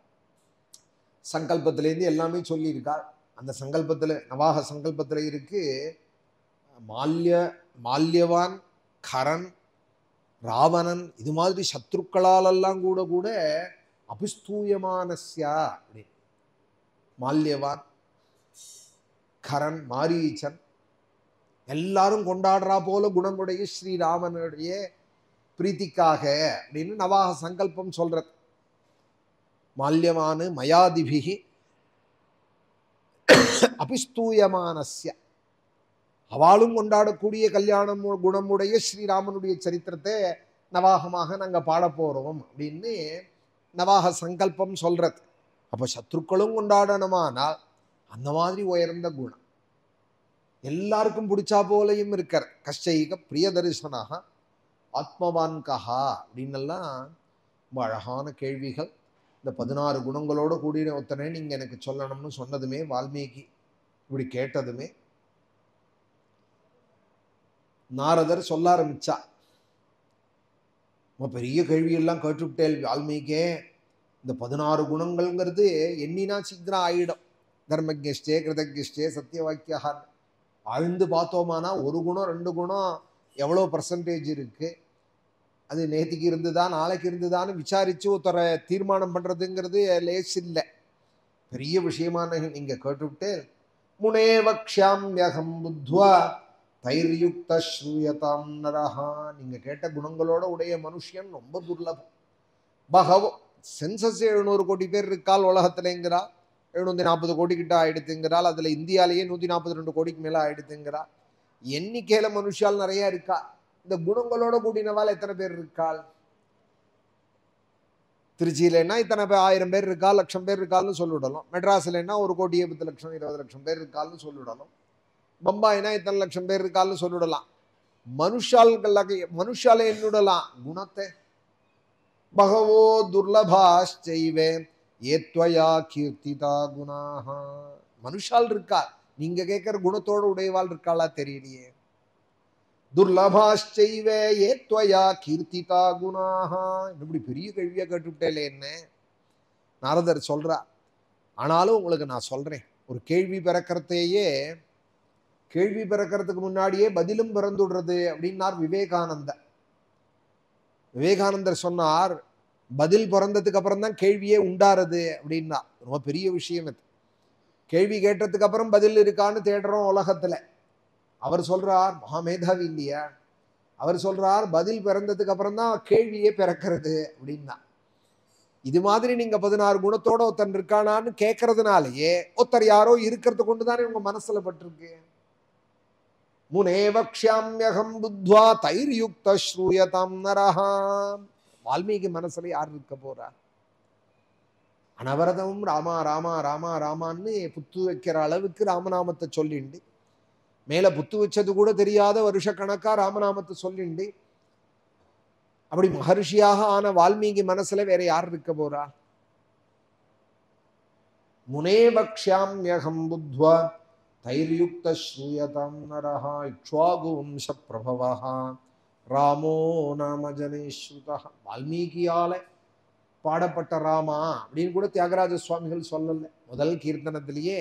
சங்கல்பத்திலேருந்து எல்லாமே சொல்லியிருக்காள். அந்த சங்கல்பத்தில் நவாக சங்கல்பத்தில் இருக்கு மால்யவான், கரன், ராவணன் இது மாதிரி சத்ருக்களாலெல்லாம் கூட அபிஸ்தூயமானஸ்யா அப்படி மால்யவான், கரன், மாரீச்சன் எல்லாரும் கொண்டாடுறா போல குணமுடைய ஸ்ரீராமனுடைய பிரீத்திக்காக அப்படின்னு நவாக சங்கல்பம் சொல்றது. மால்யவானு மயாதிபிகி அபிஸ்தூயமானஸ்ய அவளும் கொண்டாடக்கூடிய கல்யாணம் குணமுடைய ஸ்ரீராமனுடைய சரித்திரத்தை நவாகமாக நாங்கள் பாட போறோம் அப்படின்னு நவாக சங்கல்பம் சொல்றது. அப்போ சத்ருக்களும் கொண்டாடணுமானால் அந்த மாதிரி உயர்ந்த குணம் எல்லாருக்கும் பிடிச்சா போலையும் இருக்கிற கஷ்டைக பிரிய தரிசனாக ஆத்மவான் கஹா அப்படின்னெல்லாம் ரொம்ப அழகான கேள்விகள். இந்த 16 குணங்களோட கூடிய ஒத்தனை நீங்கள் எனக்கு சொல்லணும்னு சொன்னதுமே வால்மீகி இப்படி கேட்டதுமே நாரதர் சொல்ல ஆரம்பிச்சா. பெரிய கேள்வியெல்லாம் கேட்டுவிட்டேன் வால்மீகே, இந்த 16 குணங்கள்ங்கிறது எண்ணினா சீக்கிரம் ஆயிடும். தர்மஜ்ஞே கிருதஜ்ஞே சத்தியவாக்கியா ஆழ்ந்து பார்த்தோமானா ஒரு குணம் 2 குணம் எவ்வளோ பர்சன்டேஜ் இருக்கு, அது நேற்றுக்கு இருந்துதா நாளைக்கு இருந்துதான்னு விசாரிச்சு ஒருத்தரை தீர்மானம் பண்றதுங்கிறது லேஸ் இல்லை, பெரிய விஷயமான நீங்க கேட்டுவிட்டு முனே வக்ஷாம்யகம் புத்வா தைர்யுக்த ஸ்ரூயதாம் நரஹா. நீங்க கேட்ட குணங்களோட உடைய மனுஷன் ரொம்ப துர்லபம். பகவோ சென்சஸ் 700 கோடி பேர் இருக்கால் உலகத்துலங்கிறா, 740 கோடி கிட்ட ஆயிடுத்துங்கிறாள். அதுல இந்தியாலேயே 142 கோடிக்கு மேல ஆயிடுத்துங்கிறா. எண்ணிக்கையில மனுஷால் நிறைய இருக்கா. இந்த குணங்களோட கூடினவாள் எத்தனை பேர் இருக்காள்? திருச்சியிலன்னா இத்தனை 1000 பேர் இருக்கா, 1,00,000 பேர் இருக்காள்னு சொல்லிவிடலாம். மெட்ராஸ்லன்னா 1,10,00,000 20,00,000 பேர் இருக்காள்னு சொல்லிவிடலாம். பம்பாய்னா இத்தனை 1,00,000 பேர் இருக்காள்னு சொல்லிவிடலாம். மனுஷால என்னுடலாம் குணத்தை. பகவோ துர்லபாச்சைவே ஏத்வயா கீர்த்திதா குணாஹ. மனுஷால் இருக்கா, நீங்க கேட்கிற குணத்தோட உடையவாள் இருக்காளா தெரியலையே. துர்லபாச்சைவே ஏத்வயா கீர்த்திதா குணாஹ. இப்படி பெரிய கேள்வியா கேட்டுவிட்டேலே என்ன நாரதர் சொல்றா. ஆனாலும் உங்களுக்கு நான் சொல்றேன், ஒரு கேள்வி பிறக்கிறதையே கேள்வி பிறக்கிறதுக்கு முன்னாடியே பதிலும் பிறந்துடுறது அப்படின்னார் விவேகானந்தர். விவேகானந்தர் சொன்னார் பதில் பிறந்ததுக்கு அப்புறம் தான் கேள்வியே உண்டாருது அப்படின்னா. ரொம்ப பெரிய விஷயம் இது. கேள்வி கேட்டதுக்கு அப்புறம் பதில் இருக்கான்னு தேடுறோம் உலகத்துல. அவர் சொல்றார் மகாமேதாவி இல்லையா, அவர் சொல்றார் பதில் பிறந்ததுக்கு அப்புறம் தான் கேள்வியே பிறக்கிறது அப்படின்னா. இது மாதிரி நீங்க 16 குணத்தோட ஒருத்தன் இருக்கானான்னு கேட்கறதுனாலயே ஒருத்தர் யாரோ இருக்கிறது கொண்டுதானே உங்க மனசுல பட்டிருக்கு. முனே வக்ஷாம்யகம் புத்வா தைர்யுக்த ஸ்ரூயதாம் நரஹா. வால்மீகி மனசுல யார் இருக்க போறா? அனவரதமும் ராமா ராமா ராமா ராமான்னு புத்து வைக்கிற அளவுக்கு ராமநாமத்தை சொல்லிண்டு, மேல புத்து வச்சது கூட தெரியாத வருஷக்கணக்கா ராமநாமத்தை சொல்லிண்டு, அப்படி மகர்ஷியாக ஆன வால்மீகி மனசுல வேற யார் இருக்க போறா? முனே வக்ஷாம்யகம் புத்வா தைர்யுக்த ஸ்ரூயதாம் நரஹா இக்ஷ்வாகு வம்ச பிரபவஹ ராமோ நாம ஜனேஸ்ருதா. வால்மீகியால பாடப்பட்ட ராமா அப்படின்னு கூட தியாகராஜ சுவாமிகள் சொல்லல முதல் கீர்த்தனத்திலேயே.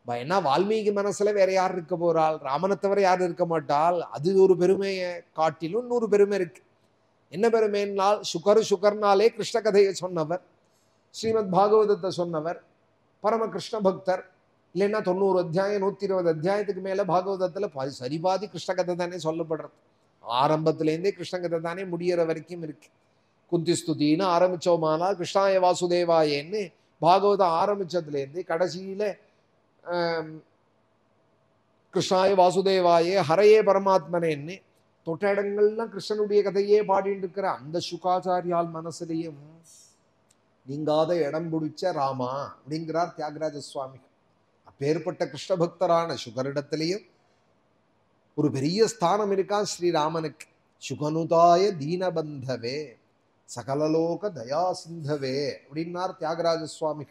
ஏன்னா வால்மீகி மனசுல வேற யார் இருக்க போறாள்? ராமனை தவிர யார் இருக்க மாட்டாள். அது ஒரு பெருமையை காட்டிலும் 100 பெருமை இருக்கு. என்ன பெருமைனால் சுகர்னாலே கிருஷ்ண கதையை சொன்னவர், ஸ்ரீமத் பாகவதத்தை சொன்னவர், பரம கிருஷ்ண பக்தர், இல்லைன்னா 90 அத்தியாயம் 120 அத்தியாயத்துக்கு மேல பாகவதத்துல சரிபாதி கிருஷ்ண கதை தானே சொல்லப்படுறது. ஆரம்பத்திலேருந்தே கிருஷ்ண கதை தானே முடியிற வரைக்கும் இருக்கு. குந்தி ஸ்துதின்னு ஆரம்பிச்சோமானா கிருஷ்ணாய வாசுதேவாயேன்னு பாகவதம் ஆரம்பிச்சதுலேருந்து கடைசியில கிருஷ்ணாய வாசுதேவாயே ஹரையே பரமாத்மனேன்னு தொட்ட இடங்கள்லாம் கிருஷ்ணனுடைய கதையே பாடிட்டு இருக்கிற அந்த சுகாச்சாரியால் மனசுலையும் நீங்காத இடம் பிடிச்ச ராமா அப்படிங்கிறார் தியாகராஜ சுவாமி. அப்பேற்பட்ட கிருஷ்ண பக்தரான சுகரிடத்திலையும் ஒரு பெரிய ஸ்தானம் இருக்கா ஸ்ரீராமனுக்கு. சுகனுதாய தீனபந்தவே சகலலோக தயா சிந்தவே அப்படின்னார் தியாகராஜ சுவாமி.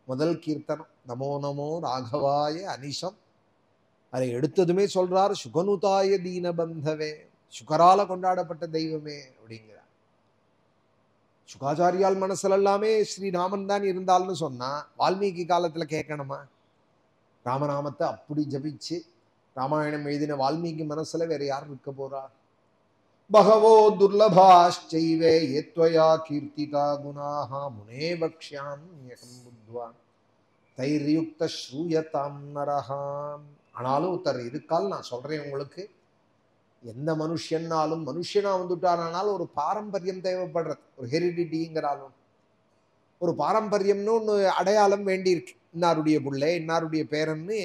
முதல் கீர்த்தனம் நமோ நமோ ராகவாய அனிஷம். அதை எடுத்ததுமே சொல்றார் சுகனுதாய தீனபந்தவே, சுகரால கொண்டாடப்பட்ட தெய்வமே அப்படிங்கிறார். சுகாச்சாரியால் மனசுல எல்லாமே ஸ்ரீராமன் தான் இருந்தால்னு சொன்னா வால்மீகி காலத்துல கேட்கணுமா? ராமநாமத்தை அப்படி ஜபிச்சு ராமாயணம் எழுதின வால்மீகி மனசுல வேற யார் இருக்க போறா? பகவோ துர்லபாஷ்சைவே யத்வயா கீர்த்திதா குணாஹ முனே வக்ஷ்யாம் யகம் புத்வா தைர்யுக்த ஸ்ரூயதாம் நரஹாம். ஆனாலும் ஒருத்தர் இருக்கால் நான் சொல்றேன் உங்களுக்கு, எந்த மனுஷன்னாலும் மனுஷனா வந்துட்டாரானாலும் ஒரு பாரம்பரியம் தேவைப்படுறது, ஒரு ஹெரிடிட்டிங்கிறாலும் ஒரு பாரம்பரியம்னு ஒன்று அடையாளம் வேண்டியிருக்கு. இன்னாருடைய பிள்ளை இன்னாருடைய பேரன்னு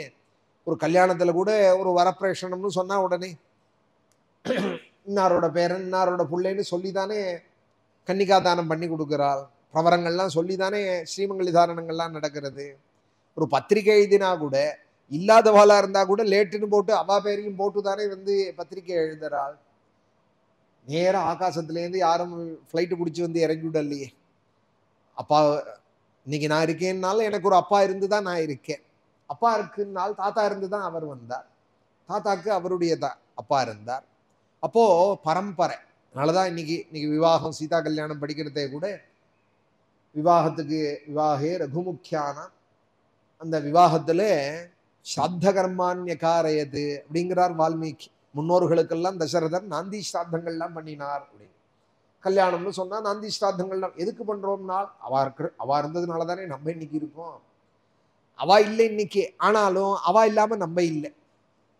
ஒரு கல்யாணத்துல கூட ஒரு வரப்பிரேஷனம்னு சொன்னா உடனே இன்னாரோட பேரன் இன்னாரோட பிள்ளைன்னு சொல்லிதானே கன்னிகாதானம் பண்ணி கொடுக்குறாள். பிரவரங்கள்லாம் சொல்லிதானே ஸ்ரீமங்கலி தாரணங்கள்லாம் நடக்கிறது. ஒரு பத்திரிகை எழுதினா கூட இல்லாதவாளா இருந்தா கூட லேட்டுன்னு போட்டு அவா பேரையும் போட்டு தானே வந்து பத்திரிகை எழுதுறாள். நேரம் ஆகாசத்துலேருந்து யாரும் ஃப்ளைட்டு பிடிச்சி வந்து இறங்கி விடலையே. அப்பா இன்னைக்கு நான் இருக்கேன்னாலும் எனக்கு ஒரு அப்பா இருந்து தான் நான் இருக்கேன். அப்பா இருக்குன்னால் தாத்தா இருந்து தான் அவர் வந்தார். தாத்தாக்கு அவருடைய அப்பா இருந்தார். அப்போ பரம்பரை. அதனாலதான் இன்னைக்கு விவாகம் சீதா கல்யாணம் படிக்கிறதே கூட விவாகத்துக்கு விவாகே ரகுமுக்கியான அந்த விவாகத்துல ஸ்ராத்த கர்மான்யகாரயது அப்படிங்கிறார் வால்மீகி. முன்னோர்களுக்கெல்லாம் தசரதர் நாந்தி ஸ்ராத்தங்கள்லாம் பண்ணினார் அப்படின்னு. கல்யாணம்னு சொன்னா நாந்தி ஸ்ராத்தங்கள்லாம் எதுக்கு பண்றோம்னா அவா இருந்ததுனால தானே நம்ம இன்னைக்கு இருக்கோம். அவா இல்லை இன்னைக்கு, ஆனாலும் அவா இல்லாம நம்ம இல்லை.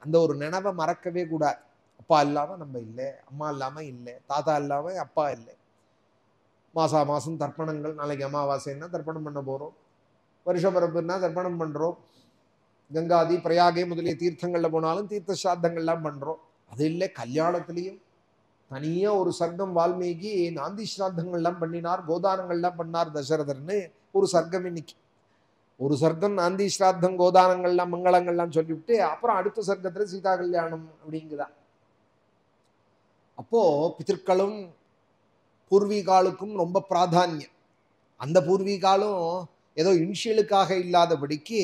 அந்த ஒரு நினைவை மறக்கவே கூடாது. அப்பா இல்லாம நம்ம இல்லை, அம்மா இல்லாம இல்லை, தாத்தா இல்லாம அப்பா இல்லை. மாசம் தர்ப்பணங்கள், நாளைக்கு அமாவாசைன்னா தர்ப்பணம் பண்ண போறோம், வருஷ பிறப்புன்னா தர்ப்பணம் பண்றோம், கங்காதி பிரயாகை முதலிய தீர்த்தங்கள்ல போனாலும் தீர்த்த ஸ்ராத்தங்கள்லாம் பண்றோம். அது இல்லை, கல்யாணத்திலையும் தனியா ஒரு சர்க்கம் வால்மீகி நாந்தி ஸ்ராத்தங்கள்லாம் பண்ணினார், கோதானங்கள்லாம் பண்ணார் தசரதர்னு ஒரு சர்க்கம். இன்னைக்கு ஒரு சர்க்கம் நாந்தி ஸ்ராத்தம் கோதானங்கள்லாம் மங்களங்கள்லாம் சொல்லிவிட்டு அப்புறம் அடுத்த சர்க்கத்துல சீதா கல்யாணம் அப்படிங்குதா. அப்போ பிதர்களும் பூர்வீகாலுக்கும் ரொம்ப பிராதானியம். அந்த பூர்வீகாலும் ஏதோ இன்ஷியலுக்காக இல்லாதபடிக்கு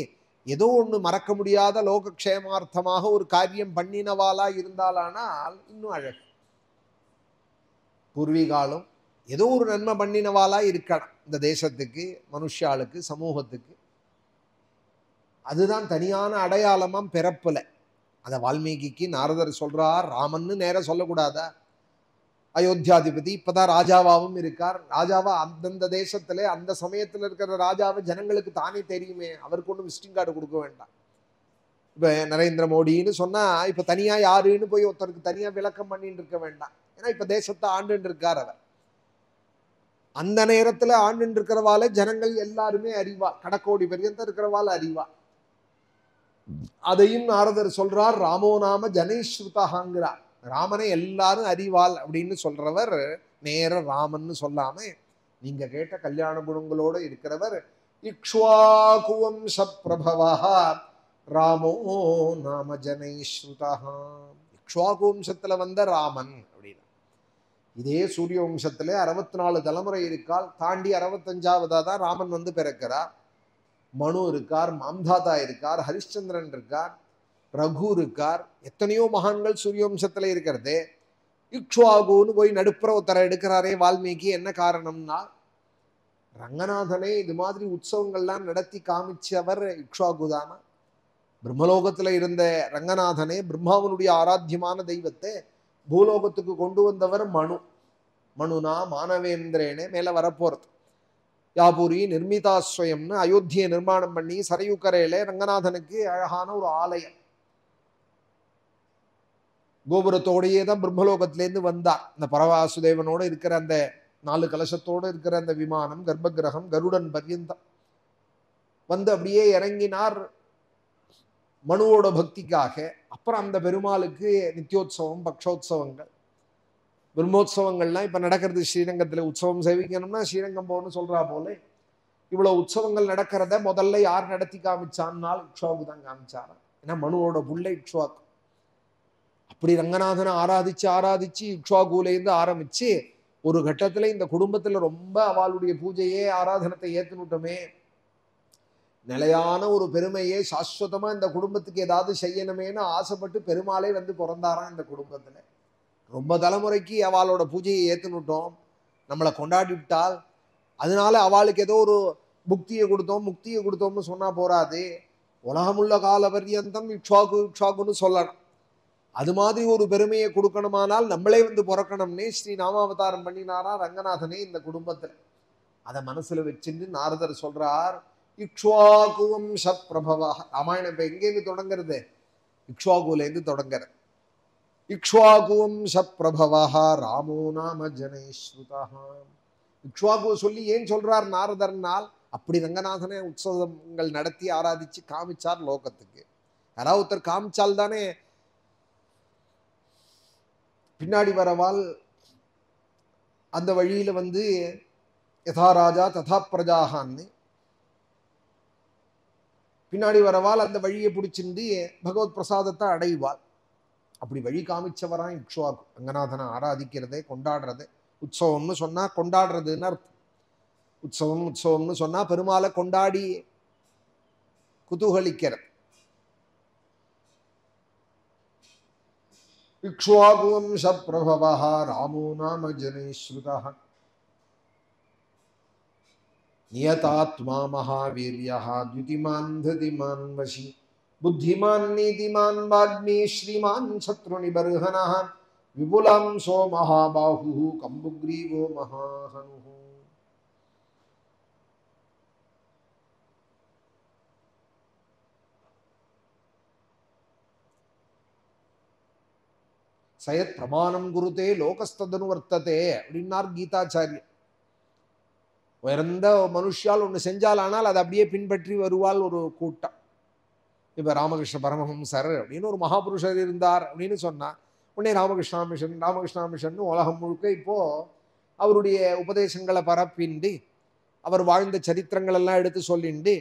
ஏதோ ஒன்று மறக்க முடியாத லோகக்ஷேமார்த்தமாக ஒரு காரியம் பண்ணினவாளா இருந்தாலானால் இன்னும் அழகு. பூர்வீகாலும் ஏதோ ஒரு நன்மை பண்ணினவாளா இருக்கணும் இந்த தேசத்துக்கு, மனுஷாளுக்கு, சமூகத்துக்கு. அதுதான் தனியான அடையாளமாம் பிறப்புல. அதை வால்மீகிக்கு நாரதர் சொல்றார். ராமன்னு நேரம் சொல்லக்கூடாதா? அயோத்தியாதிபதி இப்பதான் ராஜாவாவும் இருக்கார். ராஜாவா அந்தந்த தேசத்துல அந்த சமயத்துல இருக்கிற ராஜாவை ஜனங்களுக்கு தானே தெரியுமே, அவருக்கு ஒன்றும் விசிட்டிங் கார்டு கொடுக்க வேண்டாம். இப்ப நரேந்திர மோடின்னு சொன்னா இப்ப தனியா யாருன்னு போய் ஒருத்தருக்கு தனியா விளக்கம் பண்ணிட்டு இருக்க வேண்டாம். ஏன்னா இப்ப தேசத்தை ஆண்டுன்னு இருக்கார் அவர். அந்த நேரத்துல ஆண்டுன்னு இருக்கிறவால ஜனங்கள் எல்லாருமே அறிவா, கடக்கோடி பர்யந்தம் இருக்கிறவால அறிவா. அதையும் நாரதர் சொல்றார். ராமோ நாம ஜனைஸ்ருதஹாங்கிறார். ராமனை எல்லாரும் அறிவாள் அப்படின்னு சொல்றவர் நேர ராமன்னு சொல்லாம நீங்க கேட்ட கல்யாண குணங்களோட இருக்கிறவர் இக்ஷ்வாகு வம்ச பிரபவா ராமோ நாம ஜனைஸ்ருதஹா. இக்ஷ்வாகு வம்சத்துல வந்த ராமன் அப்படின்னா இதே சூரிய வம்சத்துல 64 தலைமுறை இருக்கால், தாண்டி 65வதா தான் ராமன் வந்து பிறக்கிறார். மனு இருக்கார், மாம்தாதா இருக்கார், ஹரிச்சந்திரன் இருக்கார், ரகு இருக்கார், எத்தனையோ மகான்கள் சூரிய வம்சத்துல இருக்கிறது. இக்ஷ்வாகுன்னு போய் நடுப்புற ஒருத்தரை எடுக்கிறாரே வால்மீகி. என்ன காரணம்னா ரங்கநாதனே இது மாதிரி உற்சவங்கள்லாம் நடத்தி காமிச்சவர் இக்ஷ்வாகு தானா. பிரம்மலோகத்துல இருந்த ரங்கநாதனே பிரம்மாவனுடைய ஆராத்தியமான தெய்வத்தை பூலோகத்துக்கு கொண்டு வந்தவர் மனுனா மானவேந்திரனே மேல வரப்போறது. யாபுரி நிர்மிதாஸ்வயம்னு அயோத்தியை நிர்மாணம் பண்ணி சரையுக்கரையில ரங்கநாதனுக்கு அழகான ஒரு ஆலயம். கோபுரத்தோடையே தான் பிரம்மலோகத்திலேருந்து வந்தார். இந்த பரவாசுதேவனோட இருக்கிற அந்த 4 கலசத்தோடு இருக்கிற அந்த விமானம், கர்ப்ப கிரகம், கருடன் பர்யந்தம் வந்து அப்படியே இறங்கினார் மனுவோட பக்திக்காக. அப்புறம் அந்த பெருமாளுக்கு நித்தியோத்சவம், பக்ஷோத்சவங்கள், பிரம்மோத்சவங்கள்லாம் இப்ப நடக்கிறது. ஸ்ரீரங்கத்துல உற்சவம் சேவிக்கணும்னா ஸ்ரீரங்கம் போகணும்னு சொல்றா போல இவ்வளவு உற்சவங்கள் நடக்கிறத முதல்ல யார் நடத்தி காமிச்சான்னால் இக்ஷ்வாகு தான் காமிச்சாரா. ஏன்னா மனுவோட புள்ள இக்ஷ்வாகு. அப்படி ரங்கநாதனை ஆராதிச்சு இக்ஷ்வாகுலேருந்து ஆரம்பிச்சு ஒரு கட்டத்துல இந்த குடும்பத்துல ரொம்ப அவளுடைய பூஜையே ஆராதனத்தை ஏத்துனுட்டோமே, நிலையான ஒரு பெருமையே சாஸ்வதமா இந்த குடும்பத்துக்கு ஏதாவது செய்யணுமேன்னு ஆசைப்பட்டு பெருமாளே வந்து பிறந்தாராம் இந்த குடும்பத்துல. ரொம்ப தலைமுறைக்கு அவளோட பூஜையை ஏத்துனுட்டோம், நம்மளை கொண்டாடி விட்டால் அதனால அவளுக்கு ஏதோ ஒரு முக்தியை கொடுத்தோம்னு சொன்னா போறாது. உலகமுள்ள கால பர்யந்தம் இக்ஷ்வாகுன்னு சொல்லணும். அது மாதிரி ஒரு பெருமையை கொடுக்கணுமானால் நம்மளே வந்து பிறக்கணும்னே ஸ்ரீ நாமாவதாரம் பண்ணினாரா ரங்கநாதனே இந்த குடும்பத்துல. அதை மனசுல வச்சுட்டு நாரதர் சொல்றார், இக்ஷ்வாகு வம்ச பிரபவா. ராமாயணம் இப்ப எங்கேருந்து தொடங்குறது? இக்ஷ்வாகுலேருந்து தொடங்குறது. இக்ஷ்வாகு வம்ச பிரபவா ராமோ நாம ஜனேஸ்ருதா. இக்ஷ்வாகு சொல்லி ஏன் சொல்றார் நாரதர்னால், அப்படி ரங்கநாதனே உற்சவங்கள் நடத்தி ஆராதிச்சு காமிச்சார் லோகத்துக்கு. யாராவது ஒருத்தர் காமிச்சால் தானே பின்னாடி வரவால் அந்த வழியில வந்து யதா ராஜா ததா பிரஜாகான்னு பின்னாடி வரவால் அந்த வழியை பிடிச்சிருந்து பகவத் பிரசாதத்தை அடைவாள். அப்படி வழி காமிச்சவரான் இக்ஷ்வாகு. ரங்கநாதனை ஆராதிக்கிறதே கொண்டாடுறது. உற்சவம்னு சொன்னா கொண்டாடுறதுன்னு அர்த்தம். உற்சவம்னு சொன்னா பெருமாளை கொண்டாடி குதூகலிக்கிறது. இக்ஷ்வாகு வம்ச பிரபவः ராமோ நாம ஜனேஸ்ருதः நியதாத்மா மகாவீர்யः த்யுதிமான் ததிமான் வசி புத்திமான் நீதிமான் வாக்மி ஸ்ரீமான் சத்ருநிபர்ஹணः விபுலாம்சோ மகாபாஹு கம்புக்ரீவோ மகாஹனுः. சயத் பிரமாணம் குருதே லோகஸ்ததனு வர்த்ததே அப்படின்னார் கீதாச்சாரியர். உயர்ந்த மனுஷால் ஒன்று செஞ்சால் ஆனால் அதை அப்படியே பின்பற்றி வருவாள் ஒரு கூட்டம். இப்ப ராமகிருஷ்ண பரமஹம்சர் அப்படின்னு ஒரு மகாபுருஷர் இருந்தார் அப்படின்னு சொன்னா உடனே ராமகிருஷ்ணா மிஷன் உலகம் முழுக்க இப்போ அவருடைய உபதேசங்களை பரப்பிண்டு அவர் வாழ்ந்த சரித்திரங்கள் எல்லாம் எடுத்து சொல்லிண்டு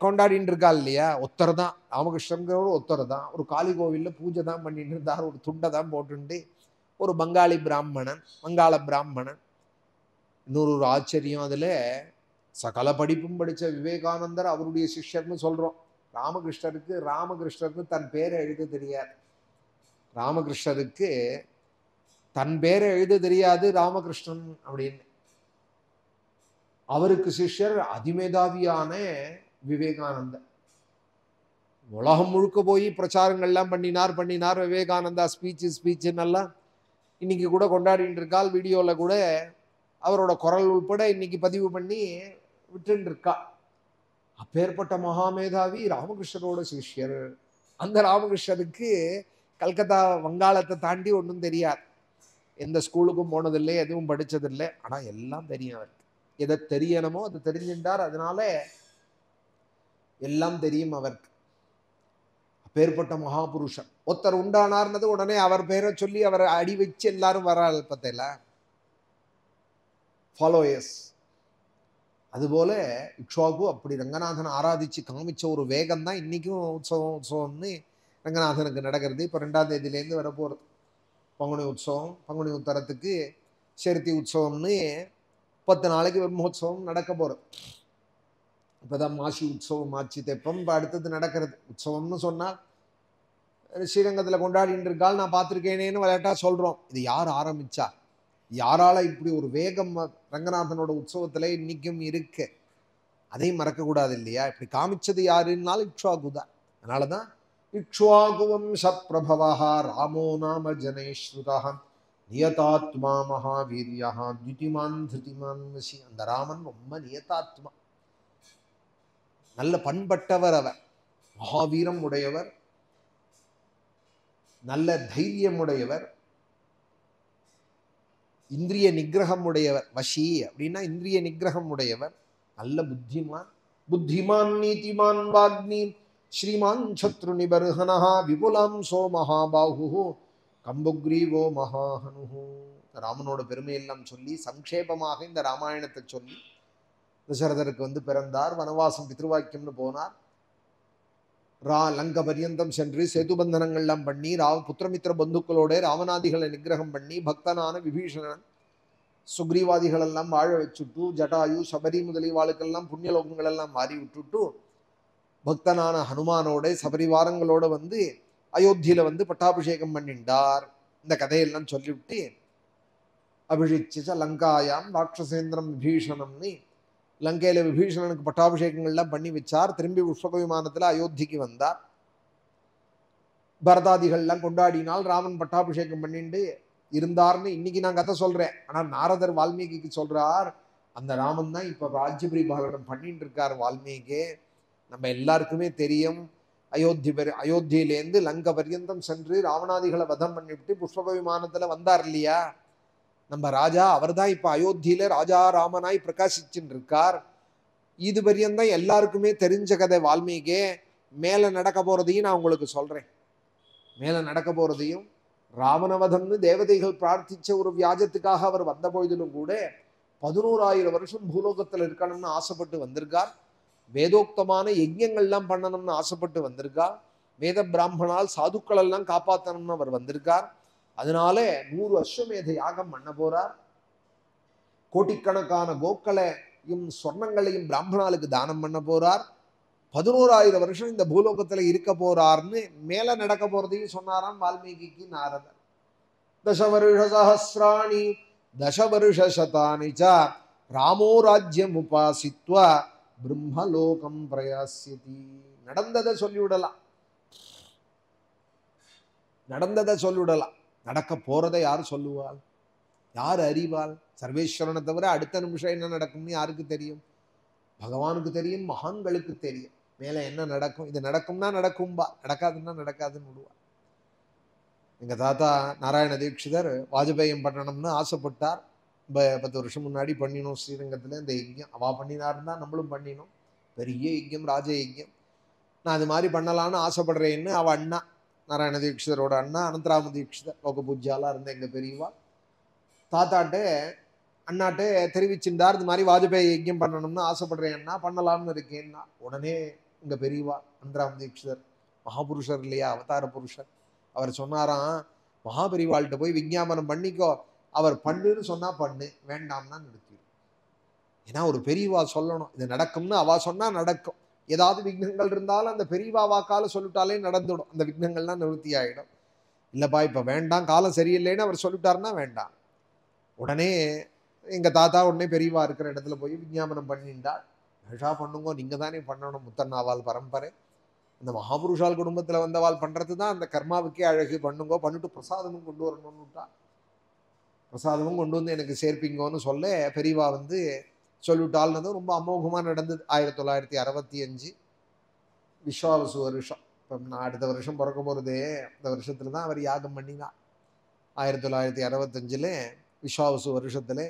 கொண்டாடின்னு இருக்கா இல்லையா. ஒருத்தர் தான் ராமகிருஷ்ணங்கிறவர், ஒருத்தர் தான். ஒரு காளி கோவில்ல பூஜை தான் பண்ணிட்டு இருந்தார், ஒரு துண்டை தான் போட்டுண்டு. ஒரு வங்காள பிராமணன். இன்னொரு ஒரு ஆச்சரியம், அதுல சகல படிப்பும் படிச்ச விவேகானந்தர் அவருடைய சிஷ்யர்னு சொல்றோம். ராமகிருஷ்ணருக்கு தன் பேரை எழுத தெரியாது. ராமகிருஷ்ணருக்கு தன் பேரை எழுத தெரியாது ராமகிருஷ்ணன் அப்படின்னு. அவருக்கு சிஷ்யர் அதிமேதாவியான விவேகானந்தர். உலகம் முழுக்க போய் பிரச்சாரங்கள்லாம் பண்ணினார். விவேகானந்தா ஸ்பீச்சுன்னெல்லாம் இன்னைக்கு கூட கொண்டாடிட்டு இருக்கால். வீடியோவில் கூட அவரோட குரல் உள்பட இன்னைக்கு பதிவு பண்ணி விட்டுன்னு இருக்கா. அப்பேற்பட்ட மகாமேதாவி ராமகிருஷ்ணரோட சிஷ்யர். அந்த ராமகிருஷ்ணருக்கு கல்கத்தா வங்காளத்தை தாண்டி ஒன்றும் தெரியாது. எந்த ஸ்கூலுக்கும் போனதில்லை, எதுவும் படித்ததில்லை. ஆனால் எல்லாம் தெரியும் அவருக்கு. எதை தெரியணுமோ அது தெரிஞ்சின்றார். அதனால எல்லாம் தெரியும் அவருக்கு. அப்பேற்பட்ட மகாபுருஷன் ஒருத்தர் உண்டானார்னது உடனே அவர் பேரை சொல்லி அவரை அடி வச்சு எல்லாரும் வராள் பத்தில ஃபாலோயர்ஸ். அதுபோல இக்ஷ்வாகு அப்படி ரங்கநாதனை ஆராதிச்சு காமிச்ச ஒரு வேகம் தான் இன்னைக்கும் உற்சவம்னு ரங்கநாதனுக்கு நடக்கிறது. இப்போ 2ஆம் தேதியிலேருந்து வரப்போகிறது பங்குனி உற்சவம். பங்குனி உத்தரத்துக்கு சேர்த்தி உற்சவம்னு 10 நாளைக்கு பிரம்மோத்சவம் நடக்க போகிறது. இப்போதான் மாசி உற்சவம் ஆச்சு தெப்பம். இப்போ அடுத்தது நடக்கிறது. உற்சவம்னு சொன்னால் ஸ்ரீரங்கத்தில் கொண்டாடிட்டு இருக்கால் நான் பார்த்துருக்கேனேன்னு விளையாட்டா சொல்கிறோம். இது யார் ஆரம்பிச்சா? யாரால இப்படி ஒரு வேகம் ரங்கநாதனோட உற்சவத்தில் இன்னைக்கும் இருக்கு? அதையும் மறக்கக்கூடாது இல்லையா? இப்படி காமிச்சது யாருன்னாலும் இக்ஷ்வாகு தான். அதனால தான் இக்ஷ்வாகு வம்ச பிரபவः ராமோ நாம ஜனேஸ்ருதः நியதாத்மா மகாவீரியா த்யுதிமான் திருதிமான் வசி. அந்த ராமன் ரொம்ப நியதாத்மா, நல்ல பண்பட்டவர். அவர் மகாவீரம் உடையவர், நல்ல தைரியம் உடையவர், இந்திரிய நிகிரகம் உடையவர். வஷி அப்படின்னா இந்திரிய நிகிரகம் உடையவர், நல்ல புத்திமான். புத்திமான் நீதிமான் வாக்னி ஸ்ரீமான் சத்ரு நிபர்ஹனஹா விபுலாம் சோ மகாபாஹு கம்புக்ரீவோ மகாஹனு. ராமனோட பெருமையெல்லாம் சொல்லி சங்கேபமாக இந்த ராமாயணத்தை சொல்லி தசரதருக்கு பிறந்தார். வனவாசம் பித்ருவாக்கியம்னு போனார். லங்க பரியந்தம் சென்று சேதுபந்தனங்கள்லாம் பண்ணி புத்திரமித்திர பந்துக்களோட ராவணாதிகளை நிகிரகம் பண்ணி பக்தனான விபீஷணன் சுக்ரீவாதிகள் எல்லாம் வாழ வச்சுட்டு ஜட்டாயு சபரி முதலிவாளுக்கெல்லாம் புண்ணியலோகங்கள் எல்லாம் மாறி விட்டுட்டு பக்தனான ஹனுமானோட சபரிவாரங்களோட அயோத்தியில பட்டாபிஷேகம் பண்ணிண்டார். இந்த கதையெல்லாம் சொல்லிவிட்டு அபிஷிச்ச லங்காயாம் ராட்சசேந்திரம் விபீஷணம்னு லங்கையில விபீஷணனுக்கு பட்டாபிஷேகங்கள்லாம் பண்ணி வச்சார். திரும்பி புஷ்பக விமானத்துல அயோத்திக்கு வந்தார். பரதாதிகள்லாம் கொண்டாடினால் ராமன் பட்டாபிஷேகம் பண்ணிட்டு இருந்தார்னு இன்னைக்கு நான் கதை சொல்றேன். ஆனா நாரதர் வால்மீகிக்கு சொல்றார், அந்த ராமன் தான் இப்ப ராஜ்ய பரிபாலனம் பண்ணிட்டு இருக்கார் வால்மீகி. நம்ம எல்லாருக்குமே தெரியும், அயோத்தியிலேருந்து லங்க பர்யந்தம் சென்று ராவணாதிகளை வதம் பண்ணிவிட்டு புஷ்பக விமானத்துல வந்தார் இல்லையா நம்ம ராஜா. அவர் தான் இப்ப அயோத்தியில ராஜா ராமனாய் பிரகாசிச்சுட்டு இருக்கார். இது பரியந்தான் எல்லாருக்குமே தெரிஞ்ச கதை வால்மீகி. மேல நடக்க போறதையும் நான் உங்களுக்கு சொல்றேன். மேல நடக்க போறதையும், ராவணவதம்னு தேவதைகள் பிரார்த்திச்ச ஒரு வியாஜத்துக்காக அவர் வந்த பொழுதிலும் கூட 11,000 வருஷம் பூலோகத்துல இருக்கணும்னு ஆசைப்பட்டு வந்திருக்கார். வேதோக்தமான யஜ்யங்கள்லாம் பண்ணணும்னு ஆசைப்பட்டு வந்திருக்கார். வேத பிராமணால் சாதுக்கள் எல்லாம் காப்பாற்றணும்னு அவர் வந்திருக்கார். அதனால 100 அஸ்வமேத யாகம் பண்ண போறார். கோட்டிக்கணக்கான கோக்களையும் சொர்ணங்களையும் பிராமணாளுக்கு தானம் பண்ண போறார். 11,000 வருஷம் இந்த பூலோகத்துல இருக்க போறார்னு மேல நடக்க போறதையும் சொன்னாராம் வால்மீகிக்கு நாரதர். தசவருஷ சஹஸ்ராணி தசவருஷ சதானி ச ராமோ ராஜ்யம் உபாசித்வா பிரம்மலோகம் பிரயாஸ்யதி. நடந்ததை சொல்லிவிடலாம், நடந்ததை சொல்லிவிடலாம். நடக்க போறதை யார் சொல்லுவாள், யார் அறிவாள்? சர்வேஸ்வரனை தவிர அடுத்த நிமிஷம் என்ன நடக்கும்னு யாருக்கு தெரியும்? பகவானுக்கு தெரியும், மகான்களுக்கு தெரியும். மேல என்ன நடக்கும், இது நடக்கும்னா நடக்கும்பா, நடக்காதுன்னா நடக்காதுன்னு விடுவார். எங்க தாத்தா நாராயண தீட்சிதர் வாஜபேயம் பண்ணணும்னு ஆசைப்பட்டார். 10 வருஷம் முன்னாடி பண்ணினோம் ஸ்ரீரங்கத்துல இந்த யஜ்யம். அவா பண்ணினாருன்னா நம்மளும் பண்ணினோம். பெரிய யஜ்யம், ராஜ யஜ்யம். நான் அது மாதிரி பண்ணலான்னு ஆசைப்படுறேன்னு அவ அண்ணா, நாராயண தீட்சிதரோட அண்ணா அனந்தராம தீட்சிதர் லோக பூஜ்யாலா இருந்த எங்க பெரியவா தாத்தாட்டே அண்ணாட்டே தெரிவிச்சுட்டார், இது மாதிரி வாஜபேயி யஜ்யம் பண்ணணும்னு ஆசைப்படுறேன் அண்ணா, பண்ணலாம்னு இருக்கேன்னா. உடனே எங்க பெரியவா அனந்தராம தீட்சிதர் மகாபுருஷர் இல்லையா, அவதார புருஷர், அவர் சொன்னாராம், மகாபெரிவாள்கிட்ட போய் விஞ்ஞாபனம் பண்ணிக்கோ, அவர் பண்ணுன்னு சொன்னா பண்ணு, வேண்டாம்னா நிறுத்திடும். ஏன்னா ஒரு பெரியவா சொல்லணும், இது நடக்கும்னு அவ சொன்னா நடக்கும். ஏதாவது விக்னங்கள் இருந்தாலும் அந்த பெரியவா வாக்கால சொல்லிட்டாலே நடந்துடும், அந்த விக்னங்கள்லாம் நிவர்த்தி ஆகிடும். இல்லைப்பா இப்போ வேண்டாம், காலம் சரியில்லைன்னு அவர் சொல்லிட்டாருன்னா வேண்டாம். உடனே எங்க தாத்தா உடனே பெரியவா இருக்கிற இடத்துல போய் விஞ்ஞாபனம் பண்ணிட்டார். நஷா பண்ணுங்க, நீங்க தானே பண்ணணும், முத்தன்னாவால் பரம்பரை, அந்த மகாபுருஷால் குடும்பத்துல வந்தவாள் பண்றது தான் அந்த கர்மாவுக்கே அழகு, பண்ணுங்க, பண்ணிட்டு பிரசாதமும் கொண்டு வரணும்னுட்டா. பிரசாதமும் கொண்டு வந்து எனக்கு சேர்ப்பீங்கன்னு சொல்ல பெரியவா சொல்லிவிட்டால்னதும் ரொம்ப அமோகமா நடந்தது. 1965 விஸ்வாவசு வருஷம். இப்போ நான் அடுத்த வருஷம் பிறக்க போறதே அந்த வருஷத்துல தான் அவர் யாகம் பண்ணினார். 1965 விஸ்வாவசு வருஷத்துல